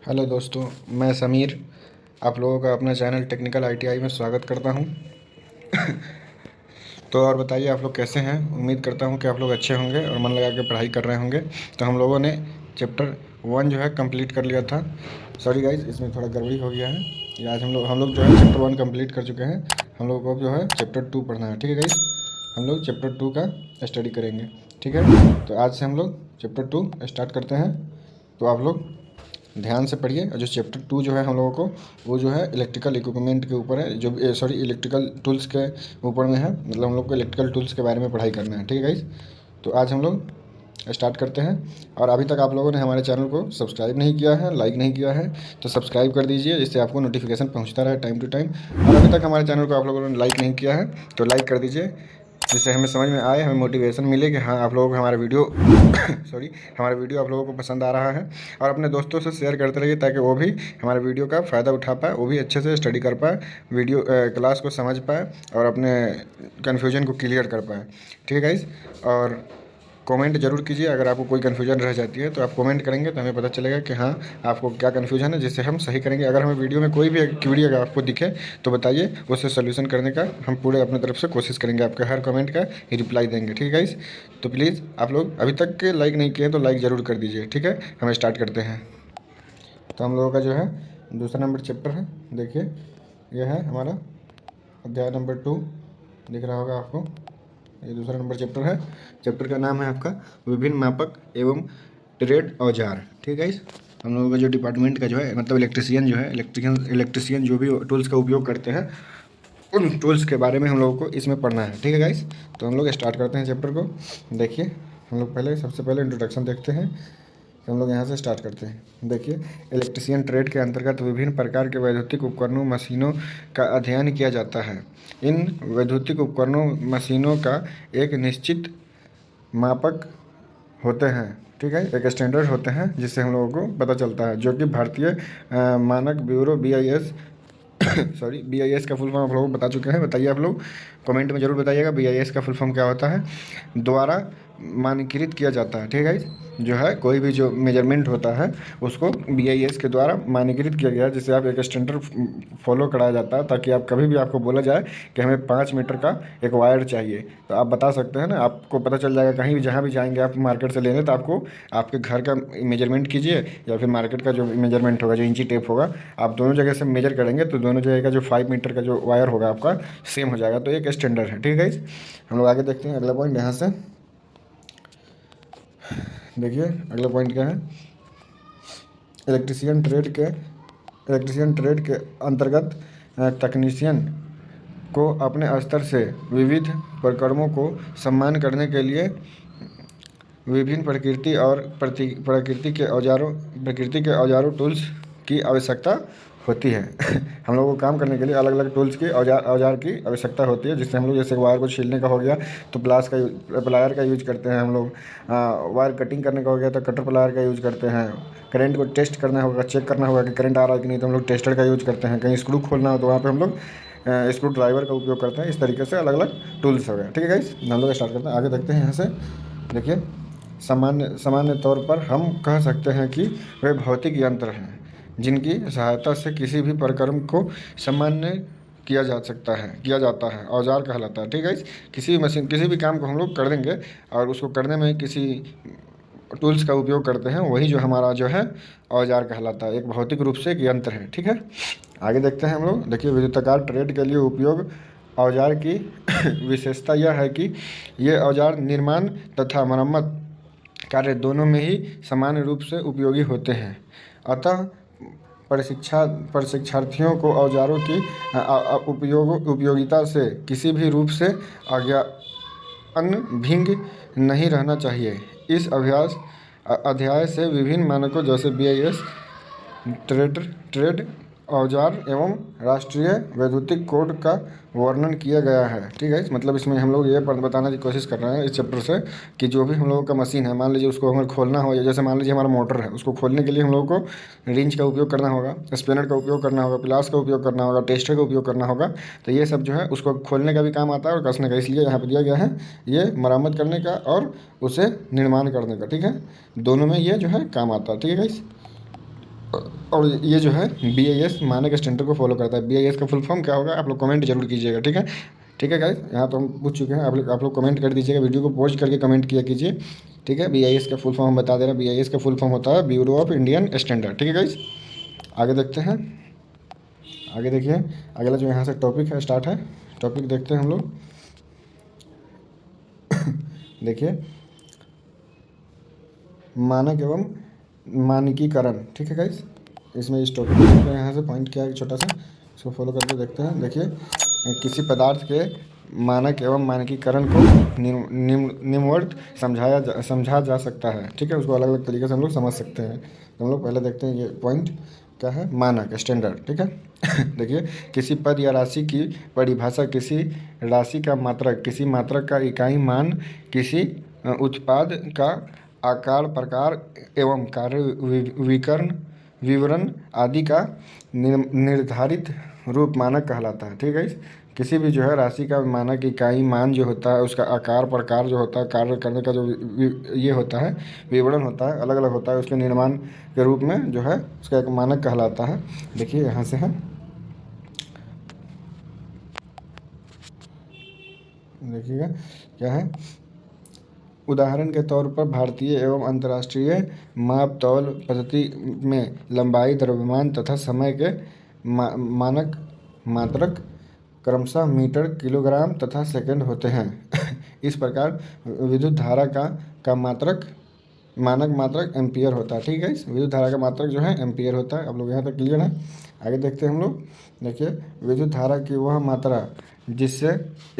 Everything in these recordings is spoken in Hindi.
हेलो दोस्तों, मैं समीर आप लोगों का अपना चैनल टेक्निकल आईटीआई में स्वागत करता हूं। तो और बताइए, आप लोग कैसे हैं। उम्मीद करता हूं कि आप लोग अच्छे होंगे और मन लगा के पढ़ाई कर रहे होंगे। तो हम लोगों ने चैप्टर 1 जो है कंप्लीट कर लिया था। सॉरी गाइज, इसमें थोड़ा गड़बड़ी हो गया है। ये आज हम लोग जो है चैप्टर 1 कंप्लीट कर चुके हैं। हम लोग को जो है चैप्टर 2 पढ़ना है। ठीक है गाइज, हम लोग चैप्टर 2 का स्टडी करेंगे। ठीक है, तो आज से हम लोग चैप्टर 2 स्टार्ट करते हैं। तो आप लोग ध्यान से पढ़िए। और जो चैप्टर 2 जो है हम लोगों को, वो जो है इलेक्ट्रिकल इक्विपमेंट के ऊपर है, जो सॉरी इलेक्ट्रिकल टूल्स के ऊपर में है। मतलब हम लोग को इलेक्ट्रिकल टूल्स के बारे में पढ़ाई करना है। ठीक है गाइस, तो आज हम लोग स्टार्ट करते हैं। और अभी तक आप लोगों ने हमारे चैनल को सब्सक्राइब नहीं किया है, लाइक नहीं किया है, तो सब्सक्राइब कर दीजिए, जिससे आपको नोटिफिकेशन पहुंचता रहे टाइम टू टाइम। और अभी तक हमारे चैनल को आप लोगों ने लाइक नहीं किया है तो लाइक कर दीजिए, जिससे हमें समझ में आए, हमें मोटिवेशन मिले कि हाँ आप लोगों को हमारा वीडियो हमारा वीडियो आप लोगों को पसंद आ रहा है। और अपने दोस्तों से शेयर करते रहिए, ताकि वो भी हमारे वीडियो का फ़ायदा उठा पाए, वो भी अच्छे से स्टडी कर पाए, वीडियो क्लास को समझ पाए और अपने कन्फ्यूजन को क्लियर कर पाए। ठीक है गाइज, और कमेंट जरूर कीजिए। अगर आपको कोई कन्फ्यूजन रह जाती है तो आप कमेंट करेंगे तो हमें पता चलेगा कि हाँ आपको क्या कन्फ्यूजन है, जिससे हम सही करेंगे। अगर हमें वीडियो में कोई भी क्वेरी अगर आपको दिखे तो बताइए, उससे सोल्यूशन करने का हम पूरे अपनी तरफ से कोशिश करेंगे। आपके हर कमेंट का रिप्लाई देंगे। ठीक है गाइस, तो प्लीज़ आप लोग अभी तक के लाइक नहीं किए तो लाइक ज़रूर कर दीजिए। ठीक है, हम स्टार्ट करते हैं। तो हम लोगों का जो है दूसरा नंबर चैप्टर है। देखिए, यह है हमारा अध्याय नंबर 2, दिख रहा होगा आपको। ये दूसरा नंबर चैप्टर है। चैप्टर का नाम है आपका विभिन्न मापक एवं ट्रेड औजार। ठीक है, हम लोगों का जो डिपार्टमेंट का जो है, मतलब इलेक्ट्रिशियन जो है, इलेक्ट्रिशियन जो भी टूल्स का उपयोग करते हैं, उन टूल्स के बारे में हम लोगों को इसमें पढ़ना है। ठीक है गाइस, तो हम लोग स्टार्ट करते हैं चैप्टर को। देखिए, हम लोग सबसे पहले इंट्रोडक्शन देखते हैं। तो हम लोग यहाँ से स्टार्ट करते हैं। देखिए, इलेक्ट्रिशियन ट्रेड के अंतर्गत विभिन्न प्रकार के वैद्युतिक उपकरणों मशीनों का अध्ययन किया जाता है। इन वैद्युतिक उपकरणों मशीनों का एक निश्चित मापक होते हैं। ठीक है, एक स्टैंडर्ड होते हैं, जिससे हम लोगों को पता चलता है, जो कि भारतीय मानक ब्यूरो BIS सॉरी BIS का फुल फॉर्म आप लोग बता चुके हैं। बताइए, आप लोग कमेंट में ज़रूर बताइएगा BIS का फुल फॉर्म क्या होता है। द्वारा मानकीकृत किया जाता है। ठीक है गाइस, जो है कोई भी जो मेजरमेंट होता है उसको BIS के द्वारा मानकीकृत किया गया है, जिससे आप एक स्टैंडर्ड फॉलो कराया जाता है, ताकि आप कभी भी आपको बोला जाए कि हमें 5 मीटर का एक वायर चाहिए, तो आप बता सकते हैं ना। आपको पता चल जाएगा, कहीं भी जहाँ भी जाएंगे आप मार्केट से लेने, तो आपको आपके घर का मेजरमेंट कीजिए या फिर मार्केट का जो मेजरमेंट होगा, जो इंची टेप होगा, आप दोनों जगह से मेजर करेंगे तो दोनों जगह का जो 5 मीटर का जो वायर होगा आपका सेम हो जाएगा। तो एक स्टैंडर्ड है। ठीक है गाइस, हम लोग आगे देखते हैं अगला पॉइंट। यहाँ से देखिए, अगला पॉइंट क्या है। इलेक्ट्रिशियन ट्रेड के अंतर्गत तकनीशियन को अपने स्तर से विविध प्रकरणों को सम्मान करने के लिए विभिन्न प्रकृति के औजारों टूल्स की आवश्यकता होती है। हम लोगों को काम करने के लिए अलग अलग टूल्स की औजार की आवश्यकता होती है, जिससे हम लोग, जैसे वायर को छीलने का हो गया तो प्लायर का यूज करते हैं हम लोग। वायर कटिंग करने का हो गया तो कटर प्लायर का यूज करते हैं। करंट को टेस्ट करना होगा, चेक करना होगा कि करंट आ रहा है कि नहीं, तो हम लोग टेस्टर का यूज करते हैं। कहीं स्क्रू खोलना हो तो वहाँ पर हम लोग स्क्रू ड्राइवर का उपयोग करते हैं। इस तरीके से अलग अलग टूल्स हो गए। ठीक है गाइस, हम लोग स्टार्ट करते हैं, आगे देखते हैं। यहाँ से देखिए, सामान्य तौर पर हम कह सकते हैं कि वे भौतिक यंत्र हैं, जिनकी सहायता से किसी भी प्रक्रम को सामान्य किया जाता है, औजार कहलाता है। ठीक है, किसी भी मशीन, किसी भी काम को हम लोग कर देंगे और उसको करने में किसी टूल्स का उपयोग करते हैं, वही जो हमारा जो है औजार कहलाता है। एक भौतिक रूप से एक यंत्र है। ठीक है, आगे देखते हैं हम लोग। देखिए, विद्युताकार ट्रेड के लिए उपयोग औजार की विशेषता यह है कि ये औजार निर्माण तथा मरम्मत कार्य दोनों में ही समान रूप से उपयोगी होते हैं। अतः प्रशिक्षार्थियों को औजारों की उपयोगिता से किसी भी रूप से अनभिज्ञ नहीं रहना चाहिए। इस अध्याय से विभिन्न मानकों जैसे BIS, ट्रेड औजार एवं राष्ट्रीय वैद्युतिक कोड का वर्णन किया गया है। ठीक है, मतलब इसमें हम लोग ये बताने की कोशिश कर रहे हैं इस चैप्टर से कि जो भी हम लोगों का मशीन है, मान लीजिए उसको हमें खोलना हो, या जैसे मान लीजिए हमारा मोटर है, उसको खोलने के लिए हम लोगों को रिंच का उपयोग करना होगा, स्पेनर का उपयोग करना होगा, प्लास का उपयोग करना होगा, टेस्टर का उपयोग करना होगा। तो ये सब जो है उसको खोलने का भी काम आता है और कसने का, इसलिए यहाँ पर दिया गया है ये मरम्मत करने का और उसे निर्माण करने का। ठीक है, दोनों में ये जो है काम आता है। ठीक है गाइस, और ये जो है BIS मानक स्टैंडर्ड को फॉलो करता है। BIS का फुल फॉर्म क्या होगा, आप लोग कमेंट जरूर कीजिएगा, ठीक है। ठीक है गाइस, यहाँ तो हम पूछ चुके हैं, आप लोग कमेंट कर दीजिएगा, वीडियो को पॉज करके कमेंट किया कीजिए, ठीक है। BIS का फुल फॉर्म हम बता दे रहे हैं, BIS का फुल फॉर्म होता है ब्यूरो ऑफ इंडियन स्टैंडर्ड, ठीक है गाइस। आगे देखते हैं, आगे देखिए, अगला जो यहाँ से टॉपिक है स्टार्ट है, टॉपिक देखते हैं हम लोग। देखिए, मानक एवं मानकीकरण, ठीक है गाइस। इसमें इस टॉपिक को यहाँ से पॉइंट किया है छोटा सा, इसको फॉलो करके देखते हैं। देखिए, किसी पदार्थ के मानक एवं मानकीकरण को निम्नवत समझा जा सकता है, ठीक है। उसको अलग अलग तरीके से हम लोग समझ सकते हैं। तो हम लोग पहले देखते हैं ये पॉइंट क्या है, मानक स्टैंडर्ड, ठीक है। देखिए, किसी पद या राशि की परिभाषा, किसी राशि का मात्रक, किसी मात्रक का इकाई मान, किसी उत्पाद का आकार, प्रकार एवं कार्य विवरण आदि का निर्धारित रूप मानक कहलाता है, ठीक है। किसी भी जो है राशि का मानक इकाई मान जो होता है, उसका आकार, प्रकार जो होता है, कार्य करने का जो ये होता है, विवरण होता है, अलग अलग होता है, उसके निर्माण के रूप में जो है उसका एक मानक कहलाता है। देखिए यहाँ से है, देखिएगा क्या है, उदाहरण के तौर पर भारतीय एवं अंतर्राष्ट्रीय माप तौल पद्धति में लंबाई, द्रव्यमान तथा समय के मानक मात्रक क्रमशः मीटर, किलोग्राम तथा सेकंड होते हैं। इस प्रकार विद्युत धारा का मात्रक, मानक मात्रक एम्पियर होता है, ठीक है। इस विद्युत धारा का मात्रक जो है एम्पियर होता है। अब लोग यहाँ तक क्लियर है। आगे देखते हैं हम लोग। देखिए, विद्युत धारा की वह मात्रा जिससे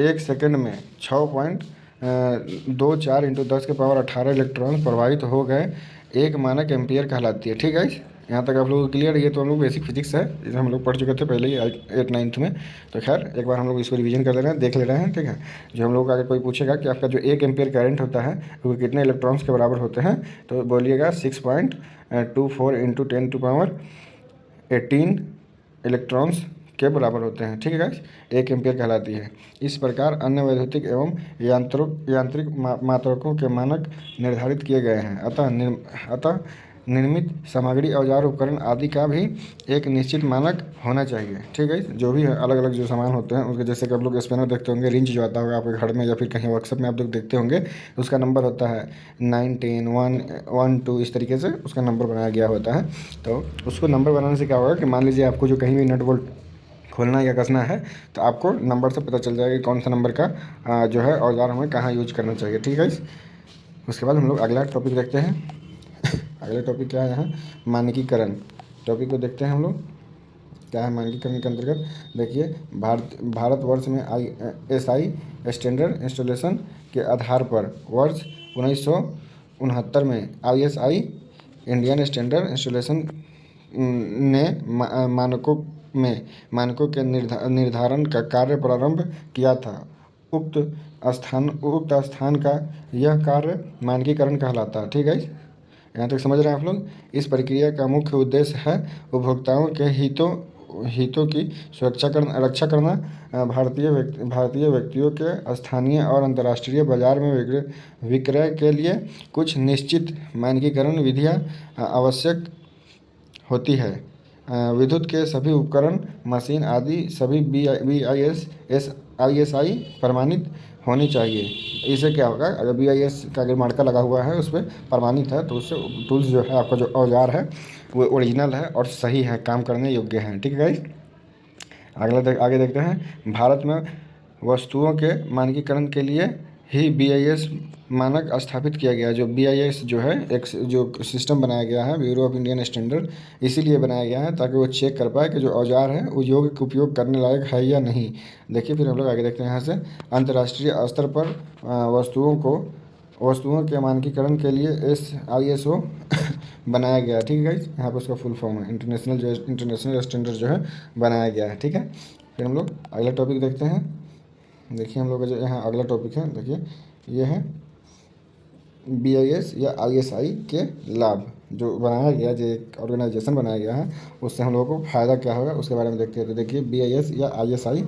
1 सेकंड में 6.24 इंटू 10⁻18 इलेक्ट्रॉन प्रवाहित हो गए, एक मानक एम्पियर कहलाती है, ठीक है। यहाँ तक आप लोगों को क्लियर है। ये तो हम लोग बेसिक फिजिक्स है, जिसे हम लोग पढ़ चुके थे पहले ही 8th 9th में। तो खैर एक बार हम लोग इसको रिवीजन कर ले रहे हैं, देख ले रहे हैं, ठीक है। जो हम लोग अगर कोई पूछेगा कि आपका जो 1 एम्पियर करंट होता है वो कितने इलेक्ट्रॉन्स के बराबर होते हैं, तो बोलिएगा 6.24 इंटू 10⁻18 इलेक्ट्रॉन्स के बराबर होते हैं, ठीक है गाइस। 1 एम्पियर कहलाती है। इस प्रकार अन्य वैद्युतिक एवं यांत्रिक मात्रकों के मानक निर्धारित किए गए हैं। अतः निर्मित सामग्री, औजार, उपकरण आदि का भी एक निश्चित मानक होना चाहिए, ठीक है। जो भी है अलग अलग जो सामान होते हैं उसके, जैसे कि आप लोग स्पेनर देखते होंगे, रिंच जो आता होगा आपके घर में या फिर कहीं वर्कशॉप में आप लोग देखते होंगे, तो उसका नंबर होता है 9, 10, 1, 1, 2, इस तरीके से उसका नंबर बनाया गया होता है। तो उसको नंबर बनाने से क्या होगा कि मान लीजिए आपको जो कहीं भी नट बोल्ट खोलना या कसना है, तो आपको नंबर से पता चल जाएगा कि कौन सा नंबर का जो है औजार हमें कहाँ यूज करना चाहिए, ठीक है। उसके बाद हम लोग अगला टॉपिक देखते हैं। अगला टॉपिक क्या है यहाँ, मानकीकरण। टॉपिक को देखते हैं हम लोग क्या है मानकीकरण के अंतर्गत। देखिए, भारतवर्ष में ISI स्टैंडर्ड इंस्टॉलेशन के आधार पर वर्ष 1969 में ISI इंडियन स्टैंडर्ड इंस्टॉलेशन ने मानकों के निर्धारण का कार्य प्रारंभ किया था। उक्त स्थान का यह कार्य मानकीकरण कहलाता है, ठीक है। यहाँ तक समझ रहे हैं आप लोग। इस प्रक्रिया का मुख्य उद्देश्य है उपभोक्ताओं के हितों की रक्षा करना, भारतीय व्यक्तियों के स्थानीय और अंतर्राष्ट्रीय बाजार में विक्रय के लिए कुछ निश्चित मानकीकरण विधियाँ आवश्यक होती है। विद्युत के सभी उपकरण, मशीन आदि सभी ISI प्रमाणित होनी चाहिए। इससे क्या होगा, अगर BIS का अगर मार्का लगा हुआ है उस पर प्रमाणित है, तो उससे टूल्स जो है, आपका जो औजार है वो ओरिजिनल है और सही है, काम करने योग्य है, ठीक है गाइस। आगे देखते हैं। भारत में वस्तुओं के मानकीकरण के लिए ही BIS मानक स्थापित किया गया है। जो BIS जो है एक जो सिस्टम बनाया गया है, ब्यूरो ऑफ इंडियन स्टैंडर्ड, इसीलिए बनाया गया है ताकि वो चेक कर पाए कि जो औजार है वो योग्य उपयोग करने लायक है या नहीं। देखिए, फिर हम लोग आगे देखते हैं यहाँ से। अंतर्राष्ट्रीय स्तर पर वस्तुओं के मानकीकरण के लिए ISO बनाया गया है, ठीक है गाइस। यहाँ पर उसका फुल फॉर्म है इंटरनेशनल स्टैंडर्ड जो है बनाया गया है, ठीक है। फिर हम लोग अगला टॉपिक देखते हैं। देखिए, हम लोग का जो यहाँ अगला टॉपिक है, देखिए ये है BIS या ISI के लाभ। जो बनाया गया, जो एक ऑर्गेनाइजेशन बनाया गया है, उससे हम लोगों को फ़ायदा क्या होगा उसके बारे में देखते हैं। तो देखिए, BIS या ISI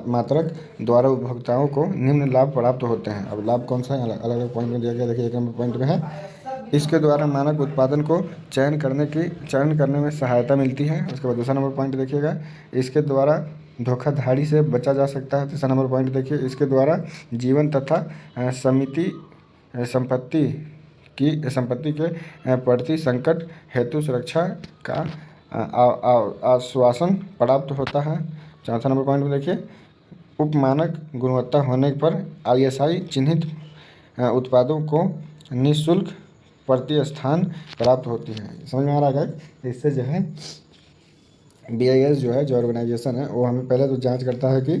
मात्रक द्वारा उपभोक्ताओं को निम्न लाभ प्राप्त होते हैं। अब लाभ कौन सा है, अलग अलग पॉइंट में दिया गया। देखिए, एक नंबर पॉइंट में है इसके द्वारा मानक उत्पादन को चयन करने में सहायता मिलती है। उसके बाद दूसरा नंबर पॉइंट देखिएगा, इसके द्वारा धोखाधड़ी से बचा जा सकता है। तीसरा नंबर पॉइंट देखिए, इसके द्वारा जीवन तथा संपत्ति के प्रति संकट हेतु सुरक्षा का आश्वासन प्राप्त होता है। चौथा नंबर पॉइंट में देखिए, उपमानक गुणवत्ता होने पर ISI चिन्हित उत्पादों को निःशुल्क प्रतिस्थान प्राप्त होती है। समझ में आ रहा है? इससे जो है BIS जो है, जो ऑर्गेनाइजेशन है, वो हमें पहले तो जांच करता है कि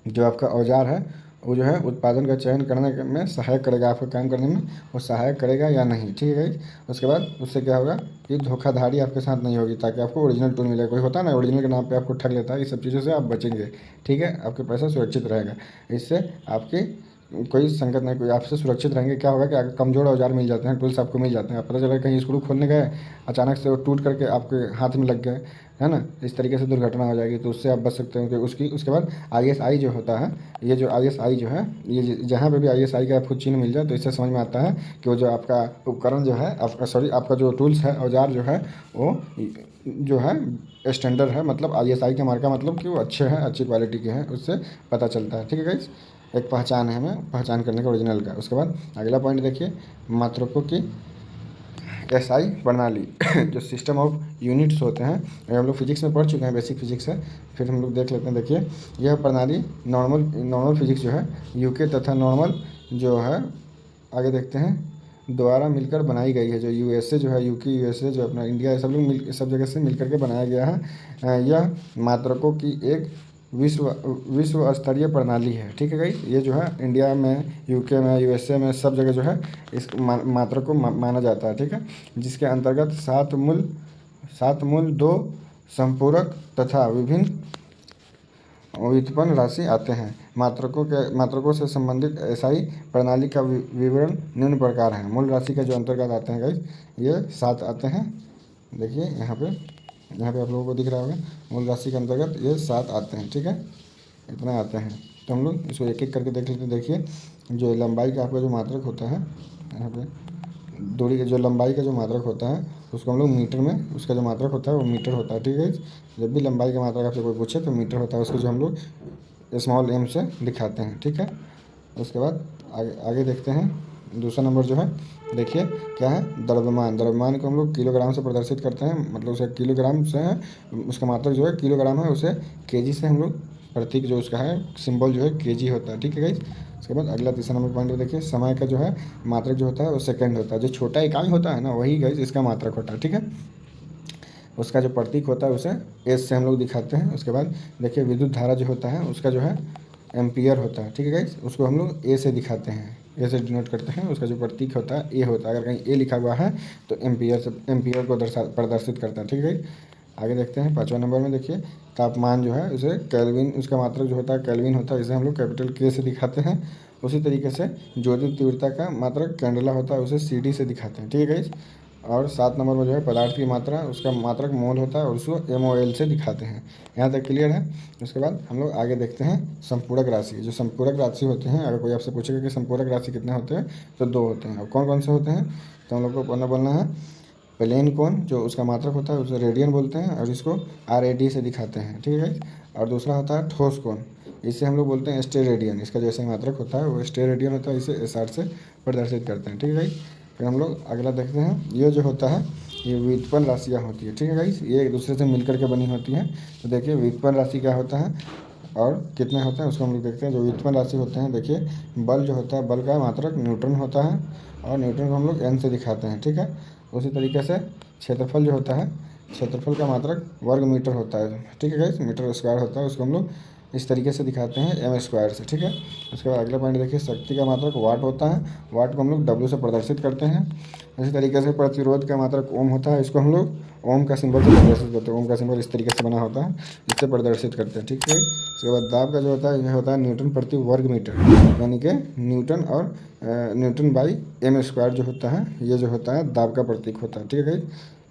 जो आपका औजार है वो जो है उत्पादन का चयन करने में सहायक करेगा, आपको काम करने में वो सहायक करेगा या नहीं, ठीक है। उसके बाद उससे क्या होगा कि धोखाधड़ी आपके साथ नहीं होगी, ताकि आपको ओरिजिनल टूल मिलेगा। कोई होता है ना ओरिजिनल के नाम पे आपको ठग लेता है, ये सब चीज़ों से आप बचेंगे, ठीक है। आपके पैसा सुरक्षित रहेगा, इससे आपकी कोई संकट नहीं, कोई आपसे सुरक्षित रहेंगे। क्या होगा कि अगर कमज़ोर औजार मिल जाते हैं, टूल्स आपको मिल जाते हैं, आप पता चला कहीं स्क्रू खोलने गए, अचानक से वो टूट करके आपके हाथ में लग गए, है ना, इस तरीके से दुर्घटना हो जाएगी। तो उससे आप बच सकते हो कि उसके बाद ISI जो होता है, ये जो ISI जो है, ये जहाँ पे भी ISI का आपको चिन्ह मिल जाए तो इससे समझ में आता है कि वो जो आपका उपकरण जो है, आपका जो टूल्स है, औजार जो है, वो जो है स्टैंडर्ड है, मतलब ISI के मार्का मतलब कि वो अच्छे हैं, अच्छी क्वालिटी के हैं, उससे पता चलता है, ठीक है गाइस। एक पहचान है हमें पहचान करने का ओरिजिनल का। उसके बाद अगला पॉइंट देखिए, मात्रकों की SI प्रणाली जो सिस्टम ऑफ यूनिट्स होते हैं, ये हम लोग फिजिक्स में पढ़ चुके हैं, बेसिक फिजिक्स है, फिर हम लोग देख लेते हैं। देखिए, यह प्रणाली नॉर्मल फिजिक्स जो है UK तथा नॉर्मल जो है, आगे देखते हैं, द्वारा मिलकर बनाई गई है। जो USA जो है, UK USA जो अपना इंडिया, सब जगह से मिल करके बनाया गया है। यह मात्रकों की एक विश्व स्तरीय प्रणाली है, ठीक है गाइस। ये जो है इंडिया में, UK में, USA में, सब जगह जो है इस मात्रक को माना जाता है, ठीक है। जिसके अंतर्गत सात मूल 2 संपूरक तथा विभिन्न व्युत्पन्न राशि आते हैं। मात्रकों से संबंधित SI प्रणाली का विवरण निम्न प्रकार है। मूल राशि का जो अंतर्गत आते हैं गाइस, ये 7 आते हैं। देखिए यहाँ पे आप लोगों को दिख रहा होगा, मूल राशि के अंतर्गत ये 7 आते हैं, ठीक है, इतना आते हैं। तो हम लोग इसको एक एक करके देख लेते हैं। देखिए, जो लंबाई का आपका जो मात्रक होता है, यहाँ पे दूरी के जो लंबाई का जो मात्रक होता है, उसको हम लोग मीटर में, उसका जो मात्रक होता है वो मीटर होता है, ठीक है। जब भी लंबाई का मात्रक आपसे कोई पूछे तो मीटर होता है, उसको जो हम लोग स्मॉल m से दिखाते हैं, ठीक है। उसके बाद आगे देखते हैं। दूसरा नंबर जो है, देखिए क्या है, द्रव्यमान को हम लोग किलोग्राम से प्रदर्शित करते हैं, मतलब उसे किलोग्राम से है, उसका मात्रक जो है किलोग्राम है, उसे केजी से हम लोग, प्रतीक जो उसका है, सिंबल जो है केजी होता है, ठीक है गाइस। उसके बाद अगला तीसरा नंबर पॉइंट देखिए, समय का जो है मात्रक जो होता है वो सेकंड होता है। जो छोटा इकाई होता है ना, वही गाइस इसका मात्रक होता है, ठीक है। उसका जो प्रतीक होता है उसे एस से हम लोग दिखाते हैं। उसके बाद देखिए, विद्युत धारा जो होता है उसका जो है एम्पियर होता है, ठीक है गाइस। उसको हम लोग ए से दिखाते हैं, ए से डिनोट करते हैं। उसका जो प्रतीक होता है ए होता है, अगर कहीं ए लिखा हुआ है तो एम्पियर को प्रदर्शित करता है, ठीक है। आगे देखते हैं 5वां नंबर में। देखिए, तापमान जो है उसे केल्विन, उसका मात्रक जो होता है केल्विन होता है, इसे हम लोग कैपिटल K से दिखाते हैं। उसी तरीके से ज्योति तीव्रता का मात्रक कैंडेला होता है, उसे CD से दिखाते हैं, ठीक है गाइस। और 7 नंबर में जो है पदार्थ की मात्रा, उसका मात्रक मोल होता है और उसको MOL से दिखाते हैं। यहाँ तक क्लियर है। उसके बाद हम लोग आगे देखते हैं संपूरक राशि। जो संपूरक राशि होते हैं, अगर कोई आपसे पूछेगा कि संपूरक राशि कितने होते हैं, तो 2 होते हैं। और कौन कौन से होते हैं, तो हम लोग को बोलना है प्लेन कोण, जो उसका मात्रक होता है उसे रेडियन बोलते हैं, और इसको RAD से दिखाते हैं, ठीक है। और दूसरा होता है ठोस कोण, इसे हम लोग बोलते हैं स्टेरेडियन। इसका जैसे मात्रक होता है वो स्टेरेडियन होता है, इसे SR से प्रदर्शित करते हैं, ठीक है भाई। फिर हम लोग अगला देखते हैं, ये जो होता है ये व्युत्पन्न राशियाँ होती है, ठीक है गाइस। ये एक दूसरे से मिलकर के बनी होती हैं। तो देखिए, व्युत्पन्न राशि क्या होता है और कितने होते हैं उसको हम लोग देखते हैं। जो व्युत्पन्न राशि होते हैं, देखिए बल जो होता है, बल का मात्रक न्यूटन होता है, और न्यूटन को हम लोग N से दिखाते हैं, ठीक है। उसी तरीके से क्षेत्रफल जो होता है, क्षेत्रफल का मात्रक वर्ग मीटर होता है, ठीक है गाइस, मीटर स्क्वायर होता है, उसको हम लोग इस तरीके से दिखाते हैं M स्क्वायर से, ठीक है। उसके बाद अगला पॉइंट देखिए, शक्ति का मात्रक वाट होता है, वाट को हम लोग W से प्रदर्शित करते हैं। इसी तरीके से प्रतिरोध का मात्रक ओम होता है, इसको हम लोग ओम का सिंबल से प्रदर्शित करते हैं। ओम का सिंबल इस तरीके से बना होता है, इससे प्रदर्शित करते हैं, ठीक है। उसके बाद दाब का जो होता है, यह होता है न्यूटन प्रति वर्ग मीटर, यानी कि Newton Newton by M square जो होता है, ये जो होता है दाब का प्रतीक होता है, ठीक है।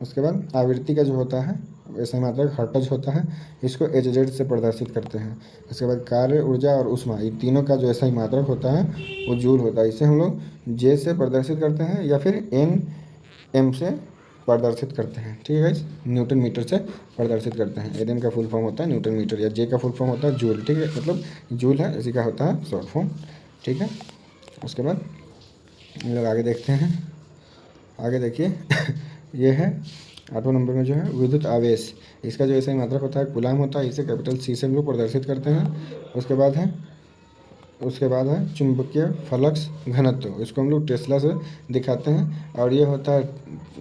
उसके बाद आवृत्ति का जो होता है ऐसे मात्रक हर्ट्ज होता है, इसको HZ से प्रदर्शित करते हैं। इसके बाद कार्य, ऊर्जा और ऊष्मा, ये तीनों का जो ऐसा मात्रक होता है वो जूल होता है। इसे हम लोग J से प्रदर्शित करते हैं या फिर Nm से प्रदर्शित करते हैं। ठीक है गाइस, न्यूटन मीटर से प्रदर्शित करते हैं। Nm का फुल फॉर्म होता है न्यूटन मीटर, या J का फुल फॉर्म होता है जूल। ठीक है, मतलब जूल है, इसी का होता है शॉर्ट फॉर्म। ठीक है, उसके बाद हम लोग आगे देखते हैं। आगे देखिए ये है 8वें नंबर में जो है विद्युत आवेश, इसका जो ऐसा मात्रक होता है कूलाम होता है, इसे कैपिटल C से हम लोग प्रदर्शित करते हैं। उसके बाद है चुंबकीय फ्लक्स घनत्व, इसको हम लोग टेस्ला से दिखाते हैं, और ये होता है,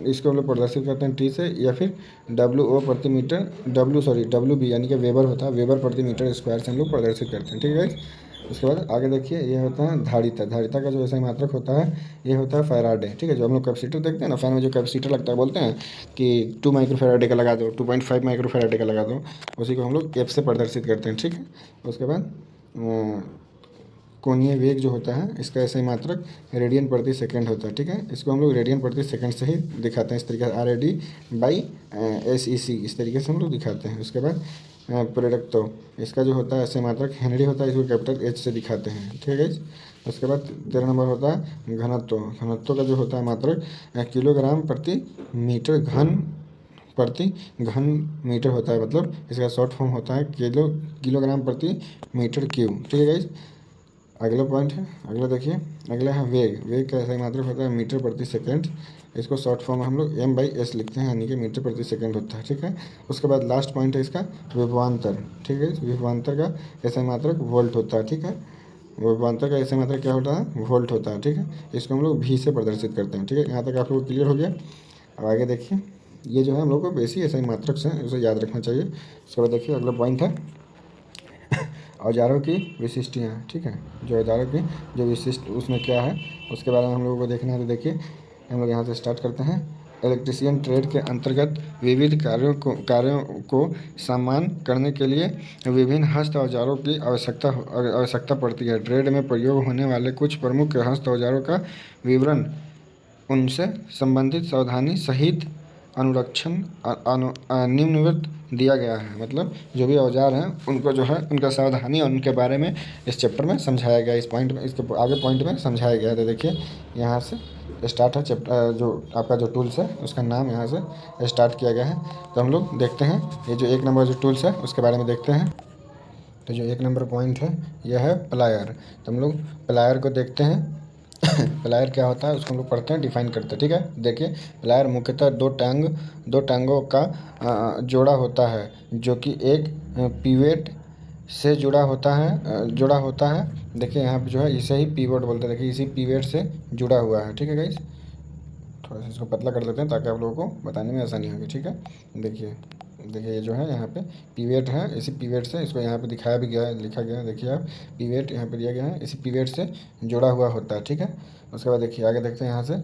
इसको हम लोग प्रदर्शित करते हैं T से, या फिर WO प्रति मीटर WB यानी कि वेबर होता है, वेबर प्रति मीटर स्क्वायर से हम लोग प्रदर्शित करते हैं। ठीक है। उसके बाद आगे देखिए, ये होता है धारिता। धारिता का जो ऐसा मात्रक होता है ये होता है फैराडे। ठीक है, जो हम लोग कैपेसिटर देखते हैं ना, फैन में जो कैपेसिटर लगता है, बोलते हैं कि 2 माइक्रो फैराडे का लगा दो, 2.5 माइक्रो फैराडे का लगा दो, उसी को हम लोग F से प्रदर्शित करते हैं। ठीक है, उसके बाद कोणीय वेग जो होता है इसका ऐसा ही मात्रक रेडियन प्रति सेकंड होता है। ठीक है, इसको हम लोग रेडियन प्रति सेकंड से ही दिखाते हैं, इस तरीके से RAD/SEC, इस तरीके से हम लोग दिखाते हैं। उसके बाद प्रेरकत्व, इसका जो होता है ऐसे मात्रक हेनरी होता है, इसको कैपिटल H से दिखाते हैं। ठीक है। उसके बाद 13 नंबर होता है घनत्व। घनत्व का जो होता है मात्रक किलोग्राम प्रति मीटर घन मीटर होता है, मतलब इसका शॉर्ट फॉर्म होता है किलोग्राम प्रति मीटर क्यूब। ठीक है गाइस, अगला पॉइंट है, अगला देखिए, अगला है वेग। वेग का ऐसा मात्रक होता है मीटर प्रति सेकंड, इसको शॉर्ट फॉर्म में हम लोग M/S लिखते हैं, यानी कि मीटर प्रति सेकंड होता है। ठीक है, उसके बाद लास्ट पॉइंट है इसका विभवांतर। ठीक है, विभवांतर का ऐसा मात्रक वोल्ट होता है। ठीक है, विभवांतर का ऐसा मात्रक क्या होता है, वोल्ट होता है। ठीक है, इसको हम लोग V से प्रदर्शित करते हैं। ठीक है, यहाँ तक आप लोग को क्लियर हो गया। अब आगे देखिए, ये जो है हम लोग को बेसिक ऐसा मात्रक से उसे याद रखना चाहिए। उसके बाद देखिए अगला पॉइंट है औजारों की विशिष्टियाँ। ठीक है, जो औजारों की जो विशिष्ट उसमें क्या है उसके बारे में हम लोगों को देखना है। तो देखिए हम लोग यहाँ से स्टार्ट करते हैं। इलेक्ट्रीशियन ट्रेड के अंतर्गत विविध कार्यों को समान करने के लिए विभिन्न हस्त औजारों की आवश्यकता पड़ती है। ट्रेड में प्रयोग होने वाले कुछ प्रमुख हस्त औजारों का विवरण, उनसे संबंधित सावधानी सहित अनुरक्षण निम्नलिखित दिया गया है। मतलब जो भी औजार हैं उनको जो है उनका सावधानी और उनके बारे में इस चैप्टर में समझाया गया, इस पॉइंट में, इसके आगे पॉइंट में समझाया गया है। तो देखिए यहाँ से स्टार्ट है चैप्टर, जो आपका जो टूल्स है उसका नाम यहाँ से स्टार्ट किया गया है। तो हम लोग देखते हैं ये जो 1 नंबर जो टूल्स है उसके बारे में देखते हैं। तो जो 1 नंबर पॉइंट है यह है प्लायर। तो हम लोग प्लायर को देखते हैं। प्लायर क्या होता है उसको हम लोग पढ़ते हैं, डिफाइन करते हैं। ठीक है, देखिए प्लायर मुख्यतः दो टांगों का जोड़ा होता है, जो कि एक पिवेट से जुड़ा होता है। देखिए यहाँ पे जो है इसे ही पिवोट बोलते हैं। देखिए इसी पिवेट से जुड़ा हुआ है। ठीक है गाइस, थोड़ा सा इसको पतला कर देते हैं ताकि आप लोगों को बताने में आसानी होगी। ठीक है, देखिए ये जो है यहाँ पे पिवेट है, इसी पिवेट से इसको यहाँ पे दिखाया भी गया है, लिखा गया है। देखिए आप पिवेट यहाँ पे दिया गया है, इसी पिवेट से जुड़ा हुआ होता है। ठीक है, उसके बाद देखिए आगे देखते हैं यहाँ से,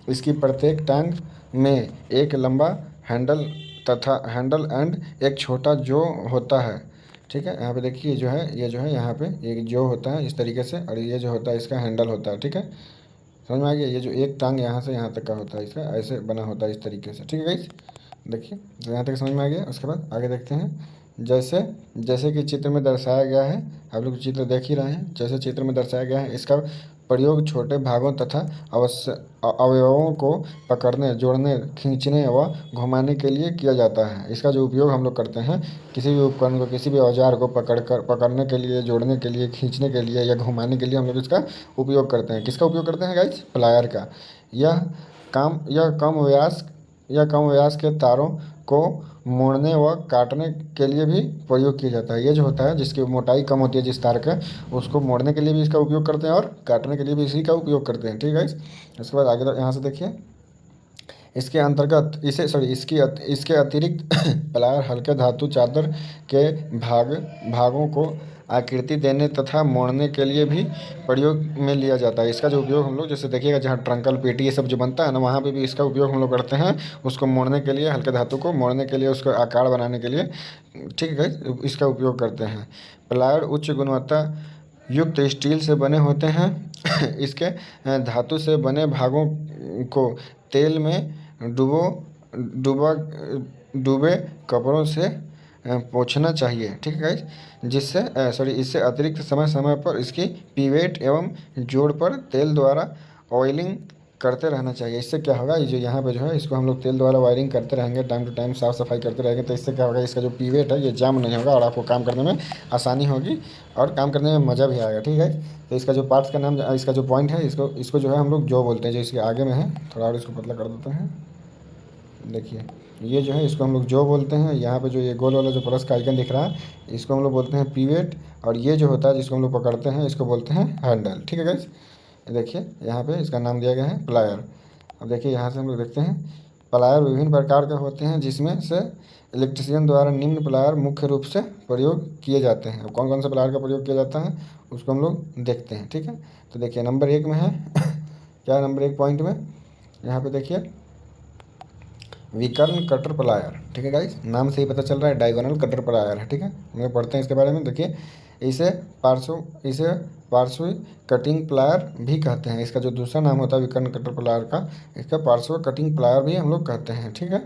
इसकी प्रत्येक टांग में एक लंबा हैंडल एंड एक छोटा जो होता है। ठीक है, यहाँ पे देखिए ये जो है यहाँ पे एक जो होता है इस तरीके से, और ये जो होता है इसका हैंडल होता है। ठीक है, समझ में आ गया। ये जो एक टांग यहाँ से यहाँ तक का होता है इसका ऐसे बना होता है इस तरीके से। ठीक है गाइस, देखिए तो यहाँ तक समझ में आ गया। उसके बाद आगे देखते हैं, जैसे कि चित्र में दर्शाया गया है, आप लोग चित्र देख ही रहे हैं, जैसे चित्र में दर्शाया गया है, इसका प्रयोग छोटे भागों तथा अवयवों को पकड़ने, जोड़ने, खींचने व घुमाने के लिए किया जाता है। इसका जो उपयोग हम लोग करते हैं, किसी भी उपकरण को, किसी भी औजार को पकड़ने के लिए, जोड़ने के लिए, खींचने के लिए या घुमाने के लिए हम लोग इसका उपयोग करते हैं। किसका उपयोग करते हैं गाइस? प्लायर का। यह कम व्यास के तारों को मोड़ने व काटने के लिए भी प्रयोग किया जाता है। ये जो होता है जिसकी मोटाई कम होती है, जिस तार का, उसको मोड़ने के लिए भी इसका उपयोग करते हैं और काटने के लिए भी इसी का उपयोग करते हैं। ठीक है, इसके बाद आगे यहाँ से देखिए, इसके अंतर्गत इसके अतिरिक्त प्लायर हल्के धातु चादर के भागों को आकृति देने तथा मोड़ने के लिए भी प्रयोग में लिया जाता है। इसका जो उपयोग हम लोग, जैसे देखिएगा जहाँ ट्रंकल पेटी ये सब जो बनता है ना, वहाँ पे भी इसका उपयोग हम लोग करते हैं, उसको मोड़ने के लिए, हल्के धातु को मोड़ने के लिए, उसका आकार बनाने के लिए। ठीक है, इसका उपयोग करते हैं। प्लायर उच्च गुणवत्ता युक्त स्टील से बने होते हैं। इसके धातु से बने भागों को तेल में डूबो डूबा डूबे कपड़ों से पोंछना चाहिए, ठीक है गाइस। जिससे इससे अतिरिक्त समय समय पर इसकी पिवेट एवं जोड़ पर तेल द्वारा ऑयलिंग करते रहना चाहिए। इससे क्या होगा, ये जो यहाँ पे जो है इसको हम लोग तेल द्वारा वायरिंग करते रहेंगे, टाइम टू टाइम साफ़ सफाई करते रहेंगे, तो इससे क्या होगा, इसका जो पिवेट है ये जाम नहीं होगा और आपको काम करने में आसानी होगी और काम करने में मज़ा भी आएगा, ठीक है। तो इसका जो पार्ट्स का नाम, इसका जो पॉइंट है, इसको इसको जो है हम लोग जो बोलते हैं, जो इसके आगे में है, थोड़ा और इसको पतला कर देते हैं। देखिए ये जो है इसको हम लोग जो बोलते हैं। यहाँ पे जो ये गोल वाला जो प्लस का आइकन दिख रहा है, इसको हम लोग बोलते हैं पिवेट, और ये जो होता है जिसको हम लोग पकड़ते हैं, इसको बोलते हैं हैंडल, ठीक है गाइस। देखिए यहाँ पे इसका नाम दिया गया है प्लायर। अब देखिए यहाँ से हम लोग देखते हैं, प्लायर विभिन्न प्रकार के होते हैं, जिसमें से इलेक्ट्रीशियन द्वारा निम्न प्लायर मुख्य रूप से प्रयोग किए जाते हैं। अब कौन कौन से प्लायर का प्रयोग किया जाता है उसको हम लोग देखते हैं, ठीक है। तो देखिए नंबर 1 में है क्या, नंबर 1 पॉइंट में यहाँ पे देखिए विकर्ण कटर प्लायर, ठीक है गाइस, नाम से ही पता चल रहा है डायगोनल कटर प्लायर है, ठीक है। हम लोग पढ़ते हैं इसके बारे में। देखिए इसे पार्श्व कटिंग प्लायर भी कहते हैं। इसका जो दूसरा नाम होता है विकर्ण कटर प्लायर का, इसका पार्श्व कटिंग प्लायर भी हम लोग कहते हैं, ठीक है।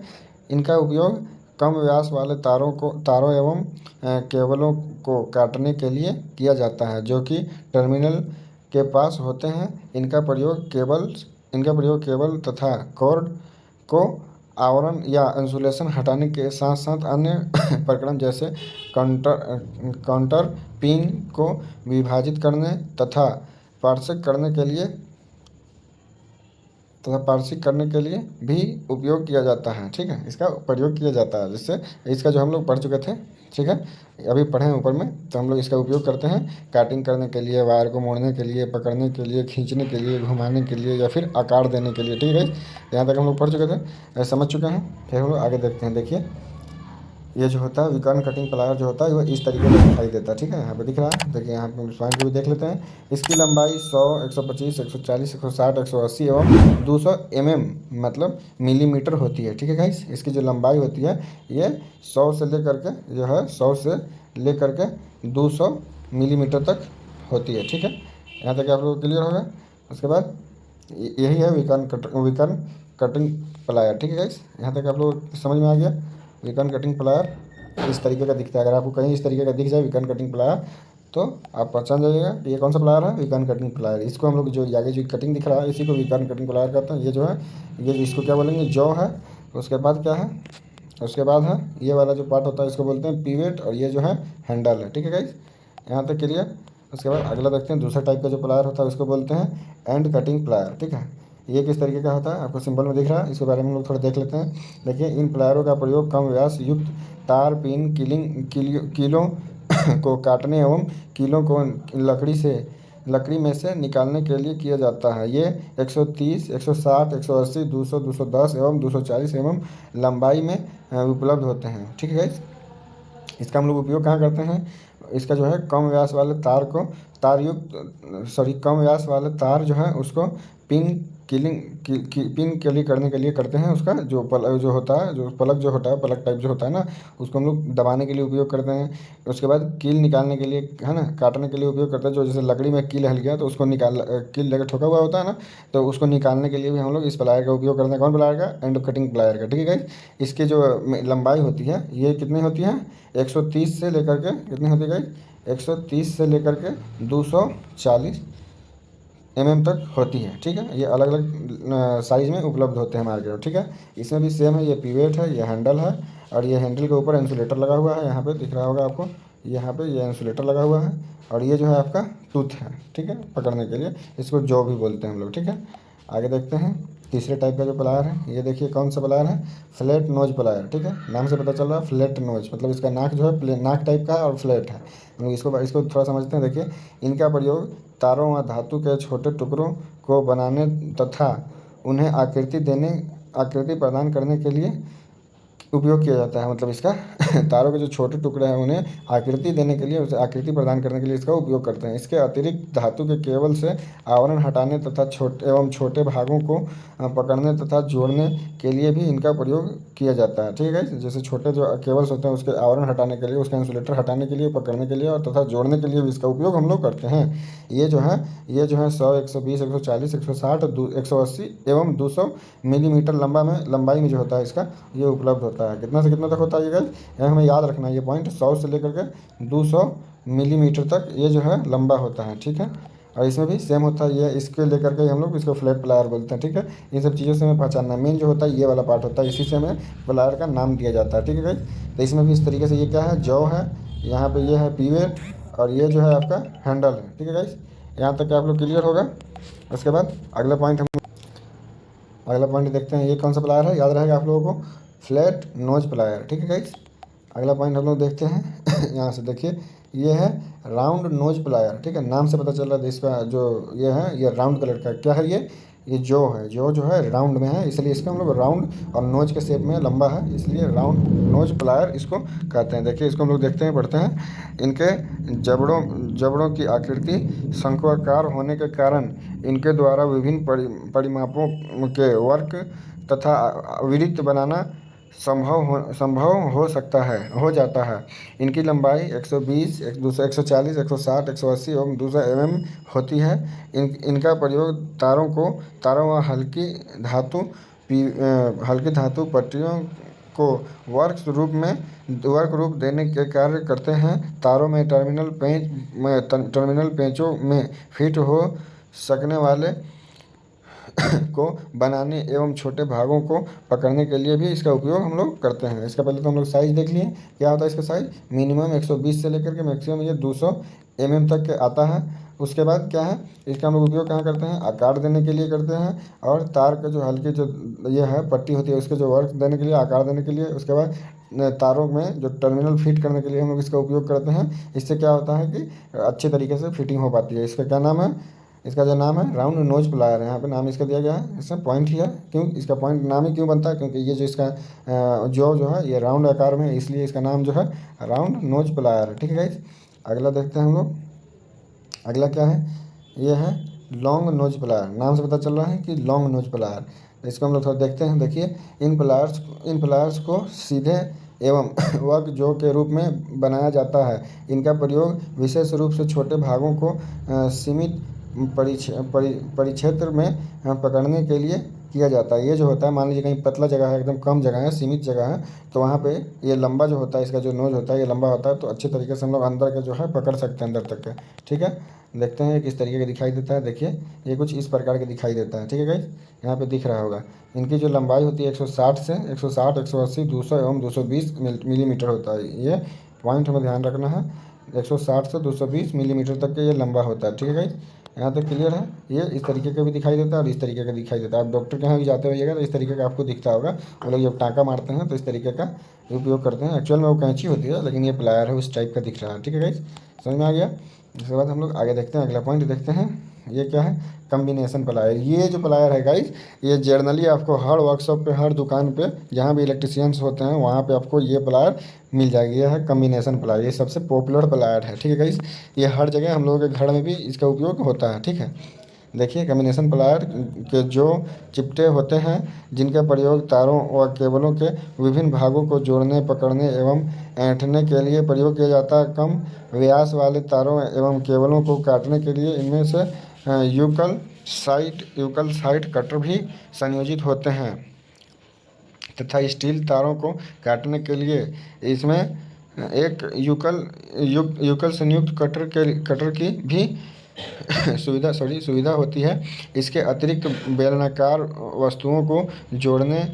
इनका उपयोग कम व्यास वाले तारों एवं केबलों को काटने के लिए किया जाता है, जो कि टर्मिनल के पास होते हैं। इनका प्रयोग केबल तथा कॉर्ड को आवरण या इंसुलेशन हटाने के साथ साथ अन्य प्रकरण जैसे काउंटर पिन को विभाजित करने तथा पार्श्विक करने के लिए भी उपयोग किया जाता है, ठीक है। इसका प्रयोग किया जाता है, जिससे इसका जो हम लोग पढ़ चुके थे, ठीक है, अभी पढ़े हैं ऊपर में, तो हम लोग इसका उपयोग करते हैं काटिंग करने के लिए, वायर को मोड़ने के लिए, पकड़ने के लिए, खींचने के लिए, घुमाने के लिए, या फिर आकार देने के लिए, ठीक है। यहाँ तक हम लोग पढ़ चुके थे, समझ चुके हैं। फिर हम लोग आगे देखते हैं। देखिए ये जो होता है विकर्ण कटिंग प्लायर जो होता है वो इस तरीके से दिखाई देता है, ठीक है। यहाँ पे दिख रहा है, देखिए यहाँ पे पॉइंट को भी देख लेते हैं। इसकी लंबाई 100, 125, 140, 160, 180 एवं 200 मतलब मिलीमीटर होती है, ठीक है गाइस। इसकी जो लंबाई होती है ये 100 से लेकर के 200 मिलीमीटर तक होती है, ठीक है। यहाँ तक आप लोग क्लियर होगा। उसके बाद यही है विकर्ण कटिंग प्लायर, ठीक है गाइस। यहाँ तक आप लोग समझ में आ गया। विकर्ण कटिंग प्लायर इस तरीके का दिखता है। अगर आपको कहीं इस तरीके का दिख जाए विकर्ण कटिंग प्लायर, तो आप पहचान जाइएगा कि ये कौन सा प्लायर है, विकर्ण कटिंग प्लायर। इसको हम लोग जो आगे जो कटिंग दिख रहा है इसी को विकर्ण कटिंग प्लायर कहते हैं। ये जो है ये इसको क्या बोलेंगे, जॉ है। उसके बाद क्या है, उसके बाद है ये वाला जो पार्ट होता है इसको बोलते हैं पिवेट, और ये जो है हैंडल है, ठीक है गाइस। यहाँ तक क्लियर। उसके बाद अगला देखते हैं, दूसरा टाइप का जो प्लायर होता है उसको बोलते हैं एंड कटिंग प्लायर, ठीक है। ये किस तरीके का होता है आपको सिंबल में दिख रहा है, इसके बारे में हम लोग थोड़ा देख लेते हैं। देखिए इन प्लायरों का प्रयोग कम व्यास युक्त तार, पिन, कीलों को काटने एवं कीलों को लकड़ी में से निकालने के लिए किया जाता है। ये 130, 160, 180, 200, 210 एवं 240 लंबाई में उपलब्ध होते हैं, ठीक है गाइस। इसका हम लोग उपयोग कहाँ करते हैं, इसका जो है कम व्यास वाले कम व्यास वाले तार जो है उसको पिन केली करने के लिए करते हैं। उसका जो जो होता है, जो पलक टाइप जो होता है ना, उसको हम लोग दबाने के लिए उपयोग करते हैं। उसके बाद कील निकालने के लिए, है ना, काटने के लिए उपयोग करते हैं। जो जैसे लकड़ी में कील हल गया तो उसको कील लेकर ठोका हुआ होता है ना, तो उसको निकालने के लिए भी हम लोग इस प्लायर का उपयोग करते हैं। कौन प्लायर का, एंड कटिंग प्लायर का, ठीक है गाइस। इसकी जो लंबाई होती है ये कितनी होती है, 130 से लेकर के कितनी होती है गाइस, 130 से लेकर के 240 तक होती है, ठीक है। ये अलग अलग साइज़ में उपलब्ध होते हैं मार्केट में, ठीक है। इसमें भी सेम है, ये पिवेट है, ये हैंडल है, और ये हैंडल के ऊपर इंसुलेटर लगा हुआ है। यहाँ पे दिख रहा होगा आपको, यहाँ पे ये इंसुलेटर लगा हुआ है, और ये जो है आपका टूथ है, ठीक है, पकड़ने के लिए। इसको जो भी बोलते हैं हम लोग, ठीक है। आगे देखते हैं तीसरे टाइप का जो प्लायर है, ये देखिए कौन सा प्लायर है, फ्लैट नोज प्लायर, ठीक है। नाम से पता चल रहा है फ्लैट नोज, मतलब इसका नाक जो है नाक टाइप का है और फ्लैट है। हम लोग इसको थोड़ा समझते हैं। देखिए इनका प्रयोग तारों व धातु के छोटे टुकड़ों को बनाने तथा उन्हें आकृति प्रदान करने के लिए उपयोग किया जाता है। मतलब इसका तारों के जो छोटे टुकड़े हैं उन्हें आकृति देने के लिए, उसे आकृति प्रदान करने के लिए इसका उपयोग करते हैं। इसके अतिरिक्त धातु के केबल से आवरण हटाने तथा छोटे भागों को पकड़ने तथा जोड़ने के लिए भी इनका प्रयोग किया जाता है। ठीक है, जैसे छोटे जो केबल्स होते हैं उसके आवरण हटाने के लिए, उसका इंसुलेटर हटाने के लिए, पकड़ने के लिए और तथा जोड़ने के लिए भी इसका उपयोग हम लोग करते हैं। ये जो है 100, 120, 140, 160, 180 एवं 200 मिलीमीटर लंबाई में जो होता है इसका ये उपलब्ध होता है। कितना से कितना तक होता है ये गाइस, यह हमें याद रखना है। ये पॉइंट 100 से लेकर के 200 मिलीमीटर तक ये जो है लंबा होता है। ठीक है, और इसमें भी सेम होता है। ये इसके लेकर के हम लोग इसको फ्लैट प्लायर बोलते हैं। ठीक है, इन सब चीज़ों से हमें पहचानना। मेन जो होता है ये वाला पार्ट होता है, इसी से हमें प्लायर का नाम दिया जाता है। ठीक है गाइस, तो इसमें भी इस तरीके से ये क्या है, जौ है, यहाँ पे ये है पीवेट और ये जो है आपका हैंडल है। ठीक है गाइस, यहाँ तक आप लोग क्लियर होगा। उसके बाद अगला पॉइंट देखते हैं। ये कौन सा प्लायर है, याद रहेगा आप लोगों को, फ्लैट नोज प्लायर। ठीक है गाइस, अगला पॉइंट हम लोग देखते हैं। यहाँ से देखिए, ये है राउंड नोज प्लायर। ठीक है, नाम से पता चल रहा है इसका जो ये है, ये राउंड कलर का क्या है, ये जो है राउंड में है, इसलिए इसका हम लोग राउंड और नोज के शेप में लंबा है, इसलिए राउंड नोज प्लायर इसको कहते हैं। देखिए, इसको हम लोग देखते हैं, पढ़ते हैं। इनके जबड़ों की आकृति शंक्वाकार होने के कारण इनके द्वारा विभिन्न परिमापों के वर्क तथा वृत्त बनाना संभव हो जाता है। इनकी लंबाई 120, 140, 160, 180 एवं 200 होती है। इनका प्रयोग तारों व हल्की धातु पट्टियों को वर्क रूप देने के कार्य करते हैं। तारों में टर्मिनल पेंचों में फिट हो सकने वाले को बनाने एवं छोटे भागों को पकड़ने के लिए भी इसका उपयोग हम लोग करते हैं। इसका पहले तो हम लोग साइज़ देख लिए, क्या होता है इसका साइज़, मिनिमम 120 से लेकर के मैक्सिमम ये 200 तक के आता है। उसके बाद क्या है, इसका हम लोग उपयोग कहाँ करते हैं, आकार देने के लिए करते हैं, और तार का जो हल्की जो ये है पट्टी होती है उसके जो वर्क देने के लिए, आकार देने के लिए। उसके बाद तारों में जो टर्मिनल फिट करने के लिए हम लोग इसका उपयोग करते हैं। इससे क्या होता है कि अच्छे तरीके से फिटिंग हो पाती है। इसका क्या नाम है, इसका जो नाम है राउंड नोज प्लायर है। यहाँ पे नाम इसका दिया गया है, इसमें पॉइंट ही है। क्यों इसका पॉइंट नाम ही क्यों बनता है, क्योंकि ये जो इसका जो है ये राउंड आकार में है, इसलिए इसका नाम जो है राउंड नोज प्लायर है। ठीक है गाइस, अगला देखते हैं हम लोग। अगला क्या है, ये है लॉन्ग नोज प्लायर। नाम से पता चल रहा है कि लॉन्ग नोज प्लायर। इसको हम लोग थोड़ा देखते हैं। देखिए, इन प्लायर्स को सीधे एवं वर्क जो के रूप में बनाया जाता है। इनका प्रयोग विशेष रूप से छोटे भागों को सीमित परिक्षेत्र में पकड़ने के लिए किया जाता है। ये जो होता है, मान लीजिए कहीं पतला जगह है, एकदम कम जगह है, सीमित जगह है, तो वहाँ पे ये लंबा जो होता है, इसका जो नोज होता है ये लंबा होता है, तो अच्छे तरीके से हम लोग अंदर के जो है पकड़ सकते हैं अंदर तक के। ठीक है, देखते हैं किस तरीके का दिखाई देता है। देखिए, ये कुछ इस प्रकार के दिखाई देता है। ठीक है गाइस, यहाँ पे दिख रहा होगा। इनकी जो लंबाई होती है 160 से 160, 180, 200 एवं 220 मिलीमीटर होता है। ये पॉइंट हमें ध्यान रखना है, 160 से 220 मिलीमीटर तक के ये लंबा होता है। ठीक है गाइस, यहाँ तक क्लियर है। ये इस तरीके का भी दिखाई देता है और इस तरीके का दिखाई देता है। आप डॉक्टर के यहाँ भी जाते होइएगा तो इस तरीके का आपको दिखता होगा। वो लोग जब टाँका मारते हैं तो इस तरीके का उपयोग करते हैं। एक्चुअल में वो कैंची होती है, लेकिन ये प्लायर है, उस टाइप का दिख रहा है। ठीक है गाइस, समझ में आ गया। इसके बाद हम लोग आगे देखते हैं, अगला पॉइंट देखते हैं। ये क्या है, कम्बिनेशन प्लायर। ये जो प्लायर है गाइस, ये जनरली आपको हर वर्कशॉप पे, हर दुकान पे, जहाँ भी इलेक्ट्रिशियंस होते हैं वहाँ पे आपको ये प्लायर मिल जाएगी। ये है कम्बिनेशन प्लायर, ये सबसे पॉपुलर प्लायर है। ठीक है गाइस, ये हर जगह हम लोगों के घर में भी इसका उपयोग होता है। ठीक है, देखिए, कम्बिनेशन प्लायर के जो चिपटे होते हैं, जिनका प्रयोग तारों व केबलों के विभिन्न भागों को जोड़ने, पकड़ने एवं ऐंठने के लिए प्रयोग किया जाता है। कम व्यास वाले तारों एवं केबलों को काटने के लिए इनमें से यूकल साइट कटर भी संयोजित होते हैं तथा स्टील तारों को काटने के लिए इसमें एक यूकल संयुक्त कटर की भी सुविधा होती है। इसके अतिरिक्त बेलनाकार वस्तुओं को जोड़ने,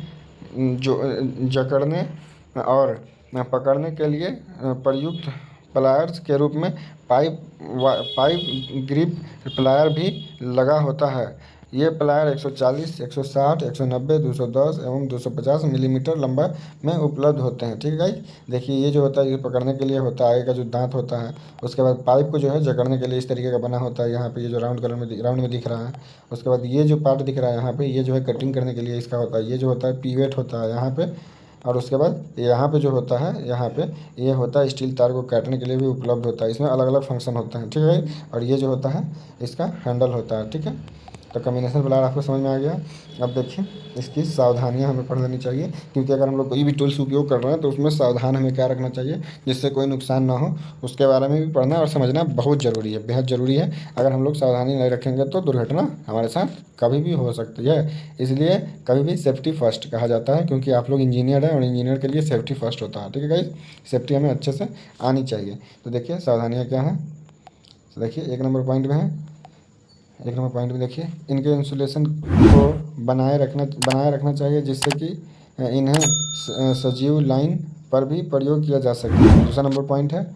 जकड़ने और पकड़ने के लिए प्रयुक्त प्लायर्स के रूप में पाइप ग्रिप प्लायर भी लगा होता है। ये प्लायर 140, 160, 190, 210 एवं 250 मिलीमीटर लंबा में उपलब्ध होते हैं। ठीक है गाइस, देखिए, ये जो होता है ये पकड़ने के लिए होता है, आगे का जो दांत होता है। उसके बाद पाइप को जो है जकड़ने के लिए इस तरीके का बना होता है। यहाँ पे ये जो राउंड में दिख रहा है। उसके बाद ये जो पार्ट दिख रहा है यहाँ पे, ये जो है कटिंग करने के लिए इसका होता है। ये जो होता है पीवेट होता है यहाँ पे, और उसके बाद यहाँ पे जो होता है, यहाँ पे ये होता है स्टील तार को काटने के लिए भी उपलब्ध होता है। इसमें अलग अलग फंक्शन होते हैं, ठीक है। और ये जो होता है इसका हैंडल होता है, ठीक है। तो कम्बिनेशन प्लायर आपको समझ में आ गया। अब देखिए इसकी सावधानियां हमें पढ़ लेनी चाहिए, क्योंकि अगर हम लोग कोई भी टूल्स उपयोग कर रहे हैं तो उसमें सावधान हमें क्या रखना चाहिए, जिससे कोई नुकसान ना हो, उसके बारे में भी पढ़ना और समझना बहुत ज़रूरी है, बेहद ज़रूरी है। अगर हम लोग सावधानी नहीं रखेंगे तो दुर्घटना हमारे साथ कभी भी हो सकती है। इसलिए कभी भी सेफ्टी फर्स्ट कहा जाता है, क्योंकि आप लोग इंजीनियर हैं और इंजीनियर के लिए सेफ्टी फर्स्ट होता है, ठीक है गाइस। सेफ्टी हमें अच्छे से आनी चाहिए। तो देखिए सावधानियाँ क्या हैं, तो देखिए एक नंबर पॉइंट में है, एक नंबर पॉइंट में देखिए इनके इंसुलेशन को बनाए रखना चाहिए, जिससे कि इन्हें सजीव लाइन पर भी प्रयोग किया जा सके। दूसरा नंबर पॉइंट है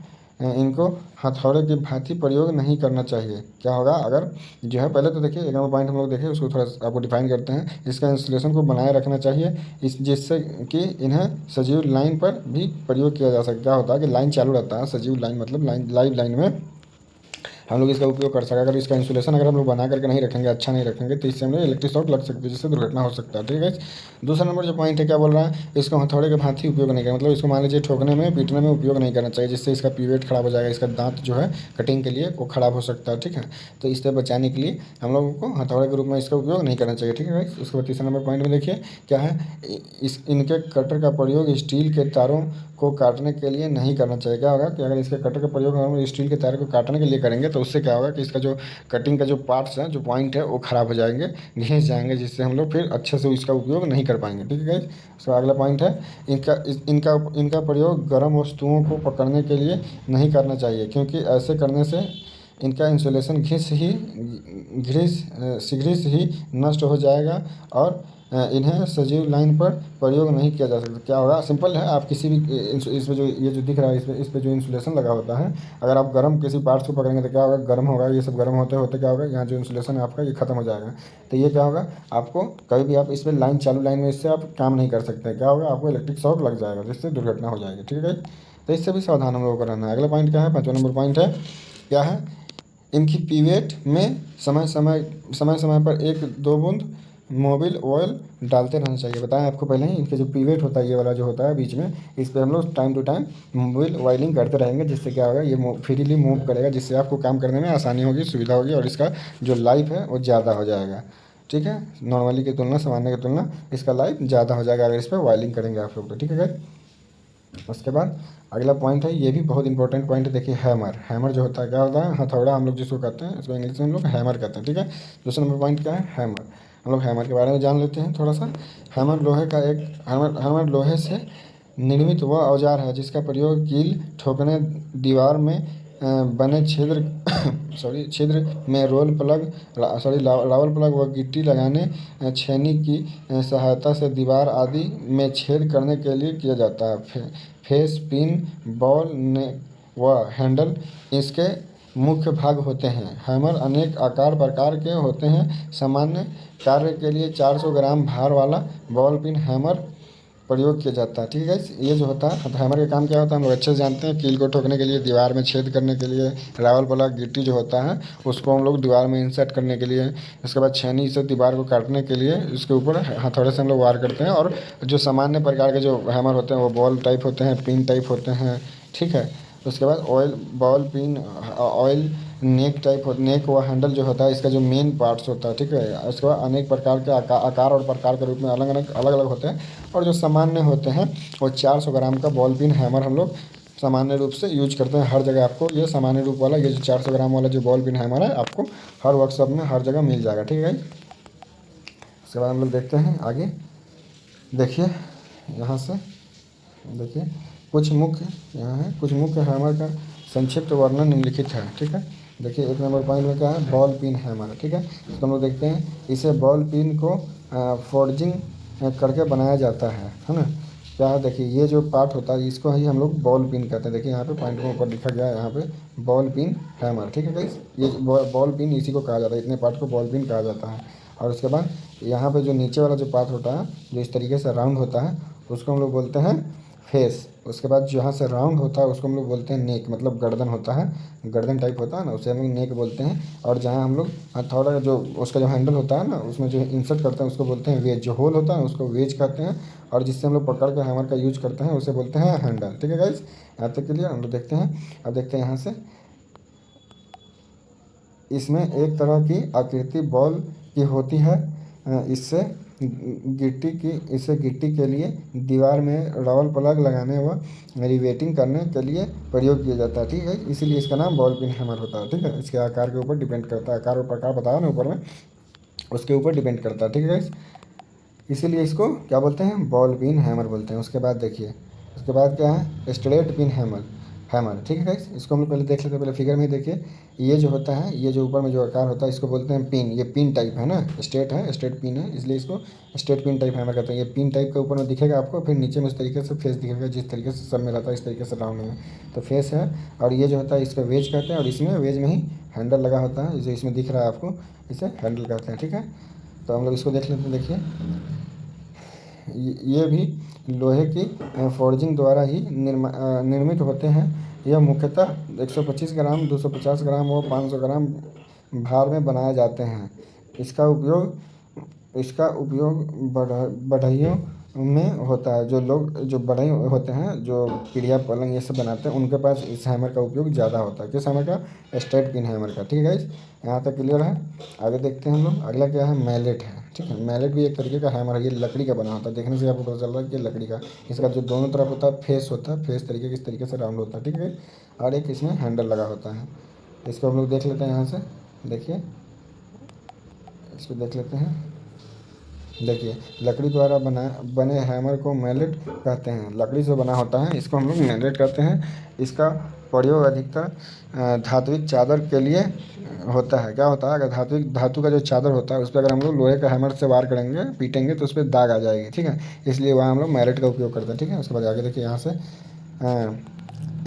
इनको हथौड़े की भांति प्रयोग नहीं करना चाहिए। क्या होगा अगर जो है, पहले तो देखिए एक नंबर पॉइंट हम लोग देखिए उसको थोड़ा आपको डिफाइन करते हैं। इसका इंसुलेशन को बनाए रखना चाहिए इस जिससे कि इन्हें सजीव लाइन पर भी प्रयोग किया जा सके। क्या होता है कि लाइन चालू रहता है, सजीव लाइन मतलब लाइन, लाइव लाइन में हम लोग इसका उपयोग कर सकें। अगर इसका इंसुलेशन अगर हम लोग बना करके नहीं रखेंगे, अच्छा नहीं रखेंगे, तो इससे हम लोग इलेक्ट्रिक शॉक लग सकती है, जिससे दुर्घटना हो सकता है, ठीक है। दूसरा नंबर जो पॉइंट है क्या बोल रहा है, इसको हथौड़े के भांति उपयोग नहीं करना, मतलब इसको मान लीजिए ठोकने में, पीटने में उपयोग नहीं करना चाहिए, जिससे इसका पीवेट खराब हो जाएगा, इसका दांत जो है कटिंग के लिए वो खराब हो सकता है, ठीक है। तो इससे बचाने के लिए हम लोगों को हथौड़े के रूप में इसका उपयोग नहीं करना चाहिए, ठीक है। उसके बाद तीसरा नंबर पॉइंट में देखिए क्या है, इनके कटर का प्रयोग स्टील के तारों को काटने के लिए नहीं करना चाहिए। क्या होगा कि अगर इसके कटर का प्रयोग हम स्टील के तार को काटने के लिए करेंगे तो उससे क्या होगा कि इसका जो कटिंग का जो पार्ट्स है, जो पॉइंट है, वो ख़राब हो जाएंगे, घिस जाएंगे, जिससे हम लोग फिर अच्छे से इसका उपयोग नहीं कर पाएंगे, ठीक है गाइस। उसका अगला पॉइंट है इनका प्रयोग गर्म वस्तुओं को पकड़ने के लिए नहीं करना चाहिए, क्योंकि ऐसे करने से इनका इंसुलेशन शीघ्र ही नष्ट हो जाएगा और इन्हें सजीव लाइन पर प्रयोग नहीं किया जा सकता। क्या होगा, सिंपल है, आप किसी भी इसमें जो ये जो दिख रहा है, इस पे जो इंसुलेशन लगा होता है, अगर आप गर्म किसी पार्ट्स को पकड़ेंगे तो क्या होगा, गर्म होगा, ये सब गर्म होते होते क्या होगा, यहाँ जो इंसुलेशन है आपका ये खत्म हो जाएगा। तो ये क्या होगा, आपको कभी भी आप इस पर लाइन चालू लाइन में इससे आप काम नहीं कर सकते। क्या होगा, आपको इलेक्ट्रिक शॉक लग जाएगा, जिससे दुर्घटना हो जाएगी, ठीक है। तो इससे भी सावधान हम लोगों को रहना है। अगला पॉइंट क्या है, 5वां नंबर पॉइंट है क्या है, इनकी पीवेट में समय समय पर 1-2 बूंद मोबिल ऑयल डालते रहना चाहिए। बताएं आपको पहले ही, इनके जो पीवेट होता है, ये वाला जो होता है बीच में, इस पर हम लोग time to time Mobil oiling करते रहेंगे, जिससे क्या होगा, ये फ्रीली मूव करेगा, जिससे आपको काम करने में आसानी होगी, सुविधा होगी, और इसका जो लाइफ है वो ज़्यादा हो जाएगा, ठीक है। नॉर्मली की तुलना, सामान्य की तुलना इसका लाइफ ज़्यादा हो जाएगा अगर इस पर वायलिंग करेंगे आप लोग तो, ठीक है गाइस। उसके बाद अगला पॉइंट है, ये भी बहुत इंपॉर्टेंट पॉइंट है, देखिए हैमर। हैमर जो होता है क्या होता है, हथौड़ा हम लोग जिसको कहते हैं, इसको इंग्लिश में हम लोग हैमर कहते हैं, ठीक है। दूसरा नंबर पॉइंट क्या है, हैमर। हम लोग हैमर के बारे में जान लेते हैं थोड़ा सा। हैमर लोहे का एक हैमर लोहे से निर्मित वह औजार है जिसका प्रयोग कील ठोकने, दीवार में बने छिद्र में रोल प्लग लावल प्लग व गिट्टी लगाने, छेनी की सहायता से दीवार आदि में छेद करने के लिए किया जाता है। फेस, पिन, बॉल, नेक व हैंडल इसके मुख्य भाग होते हैं। हैमर अनेक आकार प्रकार के होते हैं। सामान्य कार्य के लिए 400 ग्राम भार वाला बॉल पिन हैमर प्रयोग किया जाता है, ठीक है। ये जो होता है हैमर का काम क्या होता है, हम लोग अच्छे से जानते हैं। कील को ठोकने के लिए, दीवार में छेद करने के लिए, रावल प्लग गिट्टी जो होता है उसको हम लोग दीवार में इंसर्ट करने के लिए, उसके बाद छेनी से दीवार को काटने के लिए उसके ऊपर हथौड़े से हम लोग वार करते हैं। और जो सामान्य प्रकार के जो हैमर होते हैं वो बॉल टाइप होते हैं, पिन टाइप होते हैं, ठीक है। उसके बाद ऑयल बॉल पिन ऑयल नेक टाइप नेक व हैंडल जो होता है इसका जो मेन पार्ट्स होता है, ठीक है। उसके बाद अनेक प्रकार के आकार और प्रकार के रूप में अलग अलग होते हैं। और जो सामान्य होते हैं वो 400 ग्राम का बॉल पिन हैमर हम लोग सामान्य रूप से यूज करते हैं हर जगह। आपको ये सामान्य रूप वाला, ये जो 400 ग्राम वाला जो बॉल पिन हैमर है, आपको हर वर्कशॉप में हर जगह मिल जाएगा, ठीक है। उसके बाद हम लोग देखते हैं आगे। देखिए यहाँ से देखिए कुछ मुख्य हैमर का संक्षिप्त वर्णन निम्नलिखित है, ठीक है। देखिए एक नंबर पॉइंट में क्या है, बॉल पिन हैमर, ठीक है। तो हम लोग देखते हैं, इसे बॉल पिन को फोर्जिंग करके बनाया जाता है ना। क्या है, देखिए ये जो पार्ट होता है इसको ही हम लोग बॉल पिन कहते हैं। देखिए यहाँ पे पॉइंट में ऊपर लिखा गया है, यहाँ पे बॉल पिन हैमर, ठीक है गाइस। ये बॉल पिन इसी को कहा जाता है, इतने पार्ट को बॉल पिन कहा जाता है। और उसके बाद यहाँ पे जो नीचे वाला जो पार्ट होता है, जो इस तरीके से राउंड होता है, उसको हम लोग बोलते हैं फेस, उसके बाद जहाँ से राउंड होता है उसको हम लोग बोलते हैं नेक, मतलब गर्दन होता है, गर्दन टाइप होता है ना, उसे हम लोग नेक बोलते हैं। और जहाँ हम लोग हथौड़ा जो उसका जो हैंडल होता है ना, उसमें जो इंसर्ट करते हैं उसको बोलते हैं वेज, जो होल होता है उसको वेज कहते हैं। और जिससे हम लोग पकड़ के हैमर का यूज करते हैं उसे बोलते हैं हैंडल। ठीक है गाइस, यहाँ तक के लिए हम लोग देखते हैं। अब देखते हैं यहाँ से, इसमें एक तरह की आकृति बॉल की होती है। इसे गिट्टी के लिए दीवार में रॉल प्लग लगाने व रिवेटिंग करने के लिए प्रयोग किया जाता है। ठीक है, इसीलिए इसका नाम बॉल पिन हैमर होता है। ठीक है, इसके आकार के ऊपर डिपेंड करता है, आकार और प्रकार बताया ना ऊपर में, उसके ऊपर डिपेंड करता है। ठीक है गाइस, इसीलिए इसको क्या बोलते हैं, बॉल पिन हैमर बोलते हैं। उसके बाद देखिए, उसके बाद क्या है, स्ट्रेट पिन हैमर। ठीक है गाइस, इसको हम लोग पहले देख लेते हैं, पहले फिगर में ही देखिए। ये जो होता है, ये जो ऊपर में जो आकार होता है इसको बोलते हैं पिन। ये पिन टाइप है ना, स्ट्रेट है, स्ट्रेट पिन है, इसलिए इसको स्ट्रेट पिन टाइप हैमर कहते हैं। ये पिन टाइप का ऊपर में दिखेगा आपको, फिर नीचे में उस तरीके से फेस दिखेगा, जिस तरीके से सब में रहता है इस तरीके से राउंड में तो फेस है। और ये जो होता है इसका वेज कहते हैं, और इसमें वेज में ही हैंडल लगा होता है, जो इसमें दिख रहा है आपको, इसे हैंडल कहते हैं। ठीक है, तो हम लोग इसको देख लेते हैं। देखिए, ये भी लोहे की फोर्जिंग द्वारा ही निर्मित होते हैं। यह मुख्यतः 125 ग्राम, 250 ग्राम और 500 ग्राम भार में बनाए जाते हैं। इसका उपयोग बढ़इयों में होता है। जो लोग जो बढ़ई होते हैं, जो पीढ़िया पलंग ये सब बनाते हैं, उनके पास इस हैमर का उपयोग ज़्यादा होता है। किस हैमर का, स्ट्रेट पिन हैमर का। ठीक है गाइस, यहाँ तक क्लियर है। आगे देखते हैं हम लोग, अगला क्या है, मैलेट है। ठीक है, मैलेट भी एक तरीके का हैमर है, ये लकड़ी का बना होता है, देखने से आपको पता चल रहा है कि लकड़ी का। इसका जो दोनों तरफ होता है फेस होता है, फेस तरीके किस तरीके से राउंड होता है। ठीक है, और एक इसमें हैंडल लगा होता है। इसको हम लोग देख लेते हैं यहाँ से। देखिए, इसको देख लेते हैं। देखिए, लकड़ी द्वारा बने हैमर को मैलेट कहते हैं। लकड़ी से बना होता है, इसको हम लोग मैलेट कहते हैं। इसका प्रयोग अधिकतर धात्विक चादर के लिए होता है। क्या होता है, अगर धातु का जो चादर होता है उस पर अगर हम लोग लोहे का हैमर से वार करेंगे, पीटेंगे तो उस पर दाग आ जाएगी। ठीक है, इसलिए वहाँ हम लोग मैलेट का उपयोग करते हैं। ठीक है, उसके बाद आगे देखिए यहाँ से,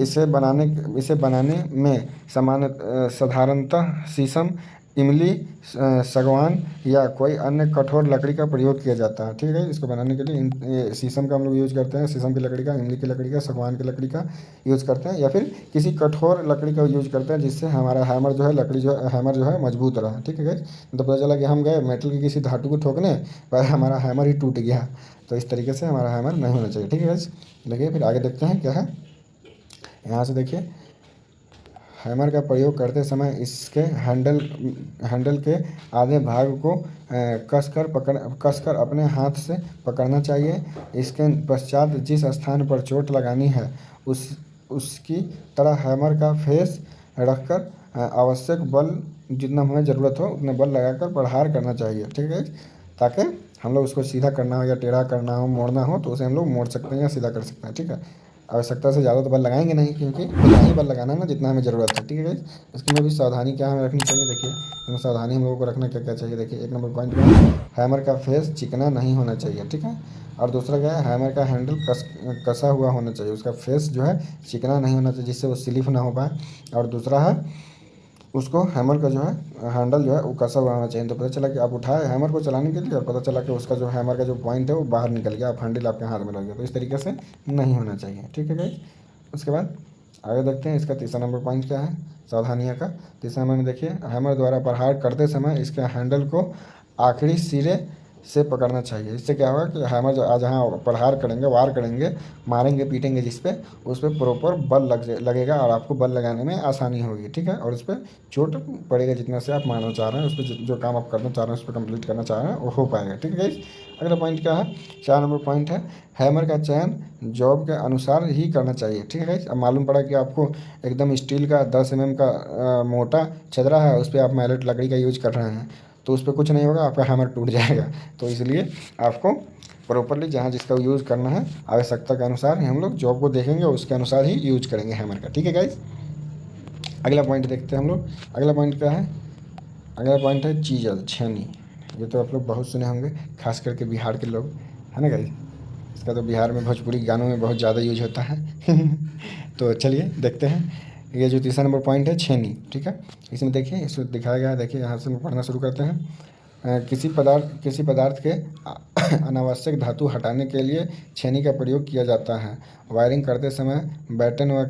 इसे बनाने में साधारणतः शीशम, इमली, सागवान या कोई अन्य कठोर लकड़ी का प्रयोग किया जाता है। ठीक है, इसको बनाने के लिए ये शीशम का हम लोग यूज़ करते हैं, शीशम की लकड़ी का, इमली की लकड़ी का, सागवान की लकड़ी का यूज़ करते हैं, या फिर किसी कठोर लकड़ी का यूज़ करते हैं, जिससे हमारा हैमर जो है, लकड़ी जो हैमर जो है मजबूत रहा। ठीक है, तो पता चला कि हम गए मेटल की किसी धातु को ठोकने, पर हमारा हैमर ही टूट गया। तो इस तरीके से हमारा हैमर नहीं होना चाहिए। ठीक है, देखिए फिर आगे देखते हैं क्या है। यहाँ से देखिए, हैमर का प्रयोग करते समय इसके हैंडल के आधे भाग को कसकर अपने हाथ से पकड़ना चाहिए। इसके पश्चात जिस स्थान पर चोट लगानी है उसकी तरह हैमर का फेस रखकर आवश्यक बल, जितना हमें ज़रूरत हो उतने बल लगाकर प्रहार करना चाहिए। ठीक है, ताकि हम लोग उसको सीधा करना हो या टेढ़ा करना हो, मोड़ना हो, तो उसे हम लोग मोड़ सकते हैं या सीधा कर सकते हैं। ठीक है, आवश्यकता से ज़्यादा तो बल लगाएंगे नहीं, क्योंकि उतना ही बल लगाना है ना जितना हमें ज़रूरत है। ठीक है गाइस, इसमें भी सावधानी क्या हमें रखनी चाहिए। देखिए, इसमें सावधानी हम लोगों को रखना क्या क्या चाहिए। देखिए, एक नंबर पॉइंट में हैमर का फेस चिकना नहीं होना चाहिए। ठीक है, और दूसरा क्या है, हैमर का हैंडल कसा हुआ होना चाहिए। उसका फेस जो है चिकना नहीं होना चाहिए, जिससे वो स्लिप ना हो पाए। और दूसरा है, उसको हैमर का जो है हैंडल जो है वो कसा हुआ होना चाहिए। तो पता चला कि आप उठाए हैमर को चलाने के लिए और पता चला कि उसका जो हैमर का जो पॉइंट है वो बाहर निकल गया, आप हैंडल आपके हाथ में लग गया, तो इस तरीके से नहीं होना चाहिए। ठीक है गाइस, उसके बाद आगे देखते हैं, इसका तीसरा नंबर पॉइंट क्या है, सावधानियाँ का। तीसरा नंबर में देखिए, हैमर द्वारा प्रहार करते समय इसके हैंडल को आखिरी सिरे से पकड़ना चाहिए। इससे क्या होगा कि हैमर जो जहाँ प्रहार करेंगे, वार करेंगे, मारेंगे, पीटेंगे जिस पे, उस पर प्रॉपर बल लगेगा और आपको बल लगाने में आसानी होगी। ठीक है, और उस पर चोट पड़ेगा, जितना से आप मारना चाह रहे हैं, उस पर जो काम आप करना चाह रहे हैं, उस पर कंप्लीट करना चाह रहे हैं, वो हो पाएगा। ठीक है गाइस, अगला पॉइंट क्या है, 4 नंबर पॉइंट है, हैमर का चयन जॉब के अनुसार ही करना चाहिए। ठीक है गाइस, अब मालूम पड़ा कि आपको एकदम स्टील का 10 mm का मोटा छदरा है, उस पर आप मैलेट लकड़ी का यूज कर रहे हैं, तो उस पर कुछ नहीं होगा, आपका हैमर टूट जाएगा। तो इसलिए आपको प्रॉपरली जहाँ जिसका यूज़ करना है, आवश्यकता के अनुसार ही हम लोग जॉब को देखेंगे और उसके अनुसार ही यूज करेंगे हैमर का। ठीक है गाइस, अगला पॉइंट देखते हैं हम लोग। अगला पॉइंट क्या है, अगला पॉइंट है चीजल, छेनी। ये तो आप लोग बहुत सुने होंगे, खास करके बिहार के लोग, है ना गाइस। इसका तो बिहार में भोजपुरी गानों में बहुत ज़्यादा यूज होता है। तो चलिए देखते हैं, ये जो तीसरा नंबर पॉइंट है, छेनी। ठीक है, इसमें देखिए, इसमें दिखाया गया है, देखिए यहाँ से हम पढ़ना शुरू करते हैं। किसी पदार्थ के अनावश्यक धातु हटाने के लिए छेनी का प्रयोग किया जाता है। वायरिंग करते समय बैटन व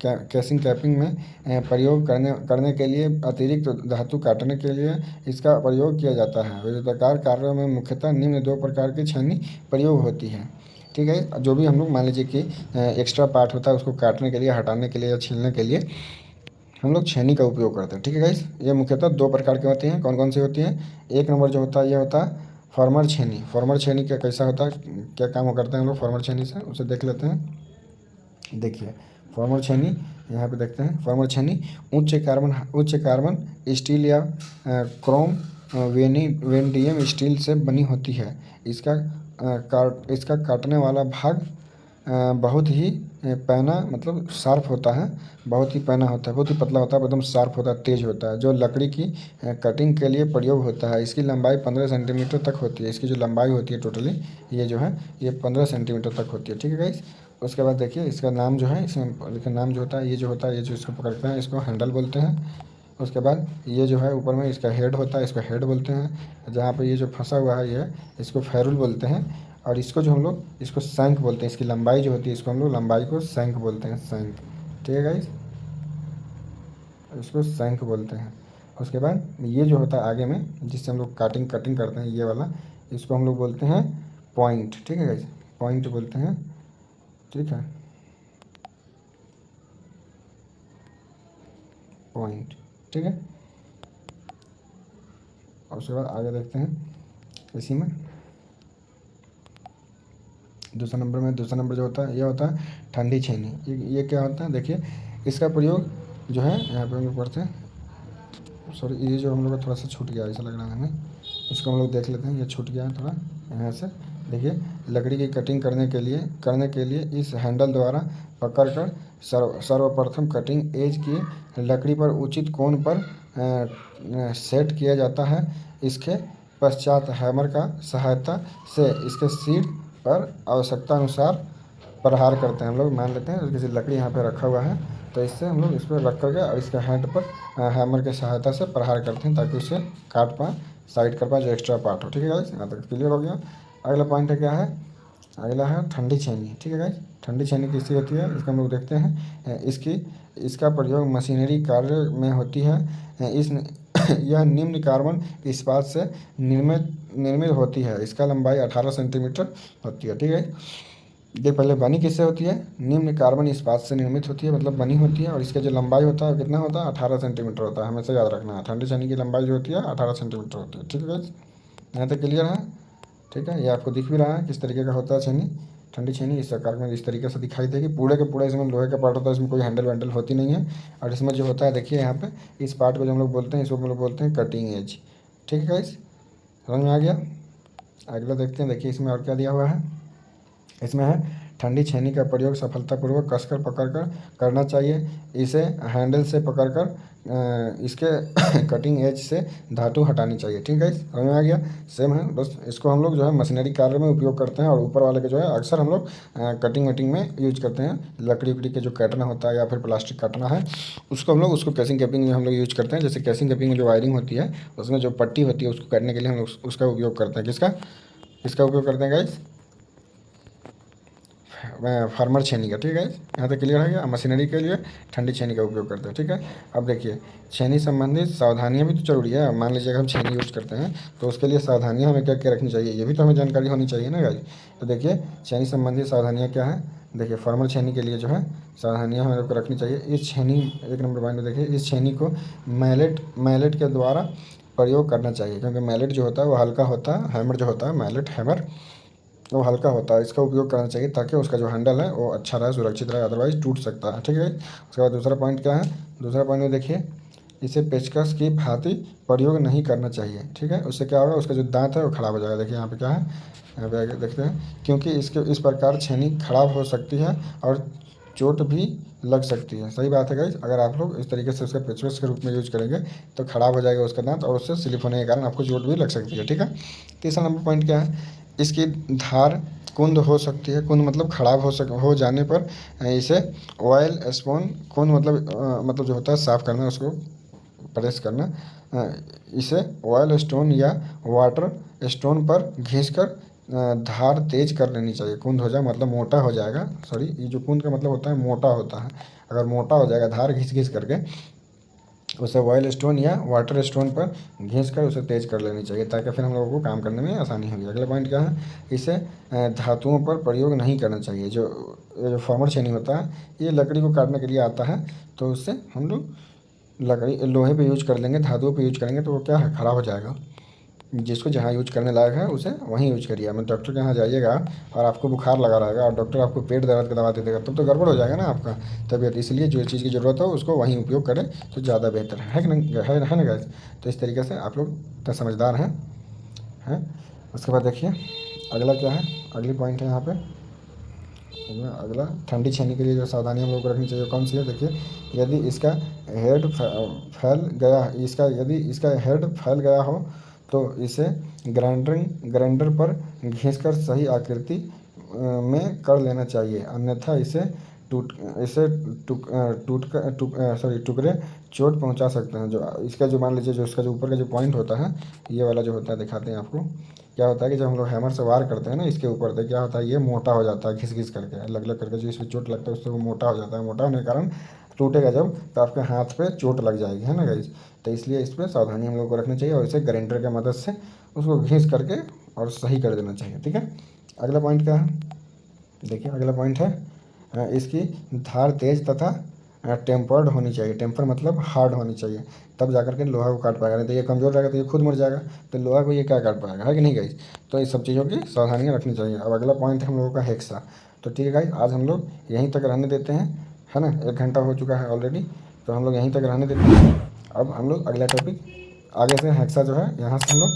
कैसिंग कैपिंग में प्रयोग करने के लिए अतिरिक्त धातु काटने के लिए इसका प्रयोग किया जाता है। विद्युताकार कार्यों में मुख्यतः निम्न 2 प्रकार की छेनी प्रयोग होती है। ठीक है, जो भी हम लोग मान लीजिए कि एक्स्ट्रा पार्ट होता है उसको काटने के लिए, हटाने के लिए या छीलने के लिए हम लोग छेनी का उपयोग करते हैं। ठीक है गाइस, ये मुख्यतः 2 प्रकार की होती हैं। कौन कौन सी होती हैं? एक नंबर जो होता है ये होता है फॉर्मर छेनी। फॉर्मर छेनी का कैसा होता है, क्या काम करते हैं हम लोग फॉर्मर छेनी से, उसे देख लेते हैं। देखिए फॉर्मर छेनी यहाँ पे देखते हैं। फॉर्मर छेनी उच्च कार्बन स्टील या क्रोम वेनेडियम स्टील से बनी होती है। इसका काटने वाला भाग बहुत ही पैना मतलब शार्प होता है, बहुत ही पैना होता है, बहुत ही पतला होता है, एकदम शार्प होता है, तेज़ होता है, जो लकड़ी की कटिंग के लिए प्रयोग होता है। इसकी लंबाई 15 सेंटीमीटर तक होती है। इसकी जो लंबाई होती है टोटली ये जो है ये 15 सेंटीमीटर तक होती है। ठीक है गाइस, उसके बाद देखिए इसका नाम जो है, इसका नाम जो होता है ये जो इसको पकड़ते हैं इसको हैंडल बोलते हैं। उसके बाद ये जो है ऊपर में इसका हेड होता है, इसको हेड बोलते हैं। जहाँ पे ये जो फंसा हुआ है ये इसको फेरुल बोलते हैं। और इसको जो हम लोग इसको शंख बोलते हैं। इसकी लंबाई जो होती है इसको हम लोग लंबाई को शंख बोलते हैं, शंख। ठीक है गाइस, इसको शंख बोलते हैं। उसके बाद ये जो होता है आगे में जिससे हम लोग कटिंग करते हैं ये वाला, इसको हम लोग बोलते हैं पॉइंट। ठीक है गाइस, पॉइंट बोलते हैं। ठीक है, पॉइंट। ठीक है, और उसके बाद आगे देखते हैं इसी में दूसरा नंबर जो होता है ये होता है ठंडी छेनी। ये क्या होता है देखिए, इसका प्रयोग जो है यहाँ पे हम लोग पढ़ते हैं। सॉरी, ये जो हम लोग का थोड़ा सा छूट गया ऐसा लग रहा है हमें, इसको हम लोग देख लेते हैं। ये छूट गया है थोड़ा यहाँ से। देखिए लकड़ी की कटिंग करने के लिए इस हैंडल द्वारा पकड़कर सर्वप्रथम कटिंग एज की लकड़ी पर उचित कोण पर सेट किया जाता है। इसके पश्चात हैमर का सहायता से इसके शीट पर आवश्यकता अनुसार प्रहार करते हैं। हम लोग मान लेते हैं किसी लकड़ी यहाँ पे रखा हुआ है तो इससे हम लोग इस पर रख करके और इसके हैंड पर हैमर की सहायता से प्रहार करते हैं ताकि उसे काट पाएँ, साइड कर पाएँ जो एक्स्ट्रा पार्ट हो। ठीक है गाइस, यहाँ तक क्लियर हो गया। अगला पॉइंट है क्या है, अगला है ठंडी छेनी। ठीक है गाइस, ठंडी छेनी किसकी होती है इसका हम लोग देखते हैं। इसका प्रयोग मशीनरी कार्य में होती है। यह निम्न कार्बन इस्पात से निर्मित होती है। इसका लंबाई 18 सेंटीमीटर होती है। ठीक है, ये पहले बनी किससे होती है, निम्न कार्बन इस्पात से निर्मित होती है, मतलब बनी होती है। और इसका जो लंबाई होता है कितना होता है, 18 सेंटीमीटर होता है। हमेशा याद रखना है ठंडी छेनी की लंबाई जो होती है 18 सेंटीमीटर होती है। ठीक है गाइस, यहाँ तक क्लियर है। ठीक है, ये आपको दिख भी रहा है किस तरीके का होता है छेनी। ठंडी छेनी इस आकार में इस तरीके से दिखाई देगी। पूरे के पूरा इसमें लोहे का पार्ट होता है, इसमें कोई हैंडल वैंडल होती नहीं है। और इसमें जो होता है देखिए यहाँ पे इस पार्ट को जो हम लोग बोलते हैं इसको हम लोग बोलते हैं कटिंग एज। ठीक है गाइस, समझ में आ गया। अगला देखते हैं, देखिए इसमें और क्या दिया हुआ है। इसमें है ठंडी छेनी का प्रयोग सफलतापूर्वक कसकर पकड़कर करना चाहिए। इसे हैंडल से पकड़कर इसके कटिंग एज से धातु हटानी चाहिए। ठीक है, समझ में आ गया। सेम है, बस इसको हम लोग जो है मशीनरी कार्य में उपयोग करते हैं। और ऊपर वाले के जो है अक्सर हम लोग कटिंग वटिंग में यूज करते हैं। लकड़ी उकड़ी के जो काटना होता है या फिर प्लास्टिक काटना है उसको हम लोग उसको कैसिंग कैपिंग में हम लोग यूज करते हैं। जैसे कैसिंग कैपिंग में जो वायरिंग होती है उसमें जो पट्टी होती है उसको काटने के लिए हम लोग उसका उपयोग करते हैं। किसका उपयोग करते हैं गाइस, फार्मर छेनी का। ठीक है, यहाँ तक क्लियर है गया। मशीनरी के लिए ठंडी छेनी का उपयोग करते हैं। ठीक है, अब देखिए छेनी संबंधित सावधानियाँ भी तो जरूरी है। मान लीजिए अगर हम छेनी यूज करते हैं तो उसके लिए सावधानियाँ हमें क्या क्या रखनी चाहिए, ये भी तो हमें जानकारी होनी चाहिए ना गाइस। तो देखिए छेनी संबंधित सावधानियाँ क्या है। देखिए फार्मर छेनी के लिए जो है सावधानियाँ हमें को रखनी चाहिए। इस छेनी एक नंबर पॉइंट में देखिए, इस छेनी को मैलेट के द्वारा प्रयोग करना चाहिए क्योंकि मैलेट जो होता है वो हल्का होता है। हैमर जो होता है मैलेट हैमर वो हल्का होता है। इसका उपयोग करना चाहिए ताकि उसका जो हैंडल है वो अच्छा रहे, सुरक्षित रहे, अदरवाइज टूट सकता है। ठीक है, उसके बाद दूसरा पॉइंट क्या है, दूसरा पॉइंट में देखिए इसे पेचकस की भांति प्रयोग नहीं करना चाहिए। ठीक है, उससे क्या होगा, उसका जो दांत है वो खराब हो जाएगा। देखिए यहाँ पे क्या है, यहाँ पे आगे देखते हैं, क्योंकि इसके इस प्रकार छेनी खराब हो सकती है और चोट भी लग सकती है। सही बात है गाइस, अगर आप लोग इस तरीके से उसका पेचकस के रूप में यूज करेंगे तो खराब हो जाएगा उसका दांत और उससे स्लिप होने के कारण आपको चोट भी लग सकती है। ठीक है, तीसरा नंबर पॉइंट क्या है, इसकी धार कुंद हो सकती है। कुंद मतलब खराब हो जाने पर इसे ऑयल स्पून कुंद मतलब जो होता है साफ़ करना उसको प्रेस करना। इसे ऑयल स्टोन या वाटर स्टोन पर घिसकर धार तेज कर लेनी चाहिए। कूंद हो जाए मतलब मोटा हो जाएगा, सॉरी ये जो कूंद का मतलब होता है मोटा होता है। अगर मोटा हो जाएगा धार घिस घिस करके, उसे ऑयल स्टोन या वाटर स्टोन पर घिस कर उसे तेज कर लेनी चाहिए, ताकि फिर हम लोगों को काम करने में आसानी होगी। अगला पॉइंट क्या है, इसे धातुओं पर प्रयोग नहीं करना चाहिए। जो फॉर्मर छेनी होता है ये लकड़ी को काटने के लिए आता है, तो उससे हम लोग लकड़ी लोहे पे यूज कर लेंगे, धातुओं पे यूज करेंगे तो वो क्या है, ख़राब हो जाएगा। जिसको जहाँ यूज करने लायक है उसे वहीं यूज करिए। मैं डॉक्टर के यहाँ जाइएगा और आपको बुखार लगा रहेगा और डॉक्टर आपको पेट दर्द का दवा दे देगा, तब तो गड़बड़ हो जाएगा ना आपका तबीयत। इसलिए जो चीज़ की ज़रूरत हो उसको वहीं उपयोग करें तो ज़्यादा बेहतर है कि नहीं, है ना गाइस। तो इस तरीके से आप लोग तो समझदार हैं। उसके बाद देखिए अगला क्या है, अगली पॉइंट है यहाँ पे। अगला ठंडी छेनी के लिए जो सावधानी हम लोग को रखनी चाहिए कौन सी है, देखिए यदि इसका हेड फैल गया, यदि इसका हेड फैल गया हो तो इसे ग्राइंडर पर घिसकर सही आकृति में कर लेना चाहिए, अन्यथा इसे टुकड़े चोट पहुंचा सकते हैं। जो इसका जो मान लीजिए जो इसका जो ऊपर का जो पॉइंट होता है, ये वाला जो होता है दिखाते हैं आपको। क्या होता है कि जब हम लोग हैमर से वार करते हैं ना इसके ऊपर, तो क्या होता है ये मोटा हो जाता है, घिस घिस करके अलग अलग करके जो इसमें चोट लगता है उससे वो मोटा हो जाता है। मोटा होने के कारण टूटेगा जब तो आपके हाथ पे चोट लग जाएगी, है ना गाइस। तो इसलिए इस पर सावधानी हम लोग को रखनी चाहिए और इसे ग्राइंडर की मदद से उसको घिस करके और सही कर देना चाहिए, ठीक है। अगला पॉइंट क्या है, देखिए अगला पॉइंट है इसकी धार तेज तथा टेम्पर्ड होनी चाहिए। टेम्पर मतलब हार्ड होनी चाहिए, तब जाकर के लोहा को काट पाएगा, नहीं तो ये कमज़ोर रहेगा तो ये खुद मर जाएगा, तो लोहा को ये क्या काट पाएगा, है कि नहीं गाइस। तो इस सब चीज़ों की सावधानियाँ रखनी चाहिए। अब अगला पॉइंट है हम लोगों का हेक्सा। तो ठीक है गाइस, आज हम लोग यहीं तक रहने देते हैं, है ना। 1 घंटा हो चुका है ऑलरेडी, तो हम लोग यहीं तक रहने देते हैं। अब हम लोग अगला टॉपिक आगे से हेक्सा जो है यहाँ से हम लोग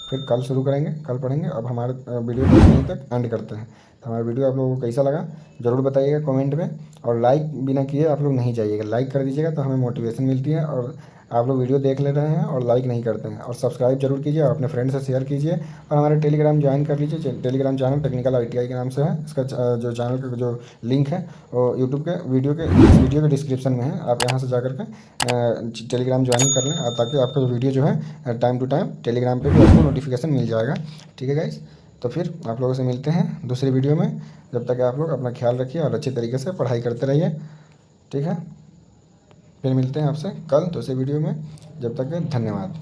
फिर कल शुरू करेंगे, कल पढ़ेंगे। अब हमारे वीडियो को यहीं तक एंड करते हैं। तो हमारा वीडियो आप लोगों को कैसा लगा ज़रूर बताइएगा कमेंट में, और लाइक बिना किए आप लोग नहीं जाइएगा, लाइक कर दीजिएगा तो हमें मोटिवेशन मिलती है। और आप लोग वीडियो देख ले रहे हैं और लाइक नहीं करते हैं, और सब्सक्राइब जरूर कीजिए और अपने फ्रेंड से शेयर कीजिए, और हमारे टेलीग्राम ज्वाइन कर लीजिए। टेलीग्राम चैनल टेक्निकल ITI के नाम से है। इसका जो चैनल का जो लिंक है वो यूट्यूब के वीडियो के डिस्क्रिप्शन में है। आप यहाँ से जाकर के टेलीग्राम ज्वाइन कर लें, ताकि आपका जो वीडियो जो है टाइम टू टाइम टेलीग्राम पर भी आपको नोटिफिकेशन मिल जाएगा, ठीक है गाइस। तो फिर आप लोगों से मिलते हैं दूसरी वीडियो में। जब तक आप लोग अपना ख्याल रखिए और अच्छे तरीके से पढ़ाई करते रहिए, ठीक है। फिर मिलते हैं आपसे कल दूसरे वीडियो में, जब तक के धन्यवाद।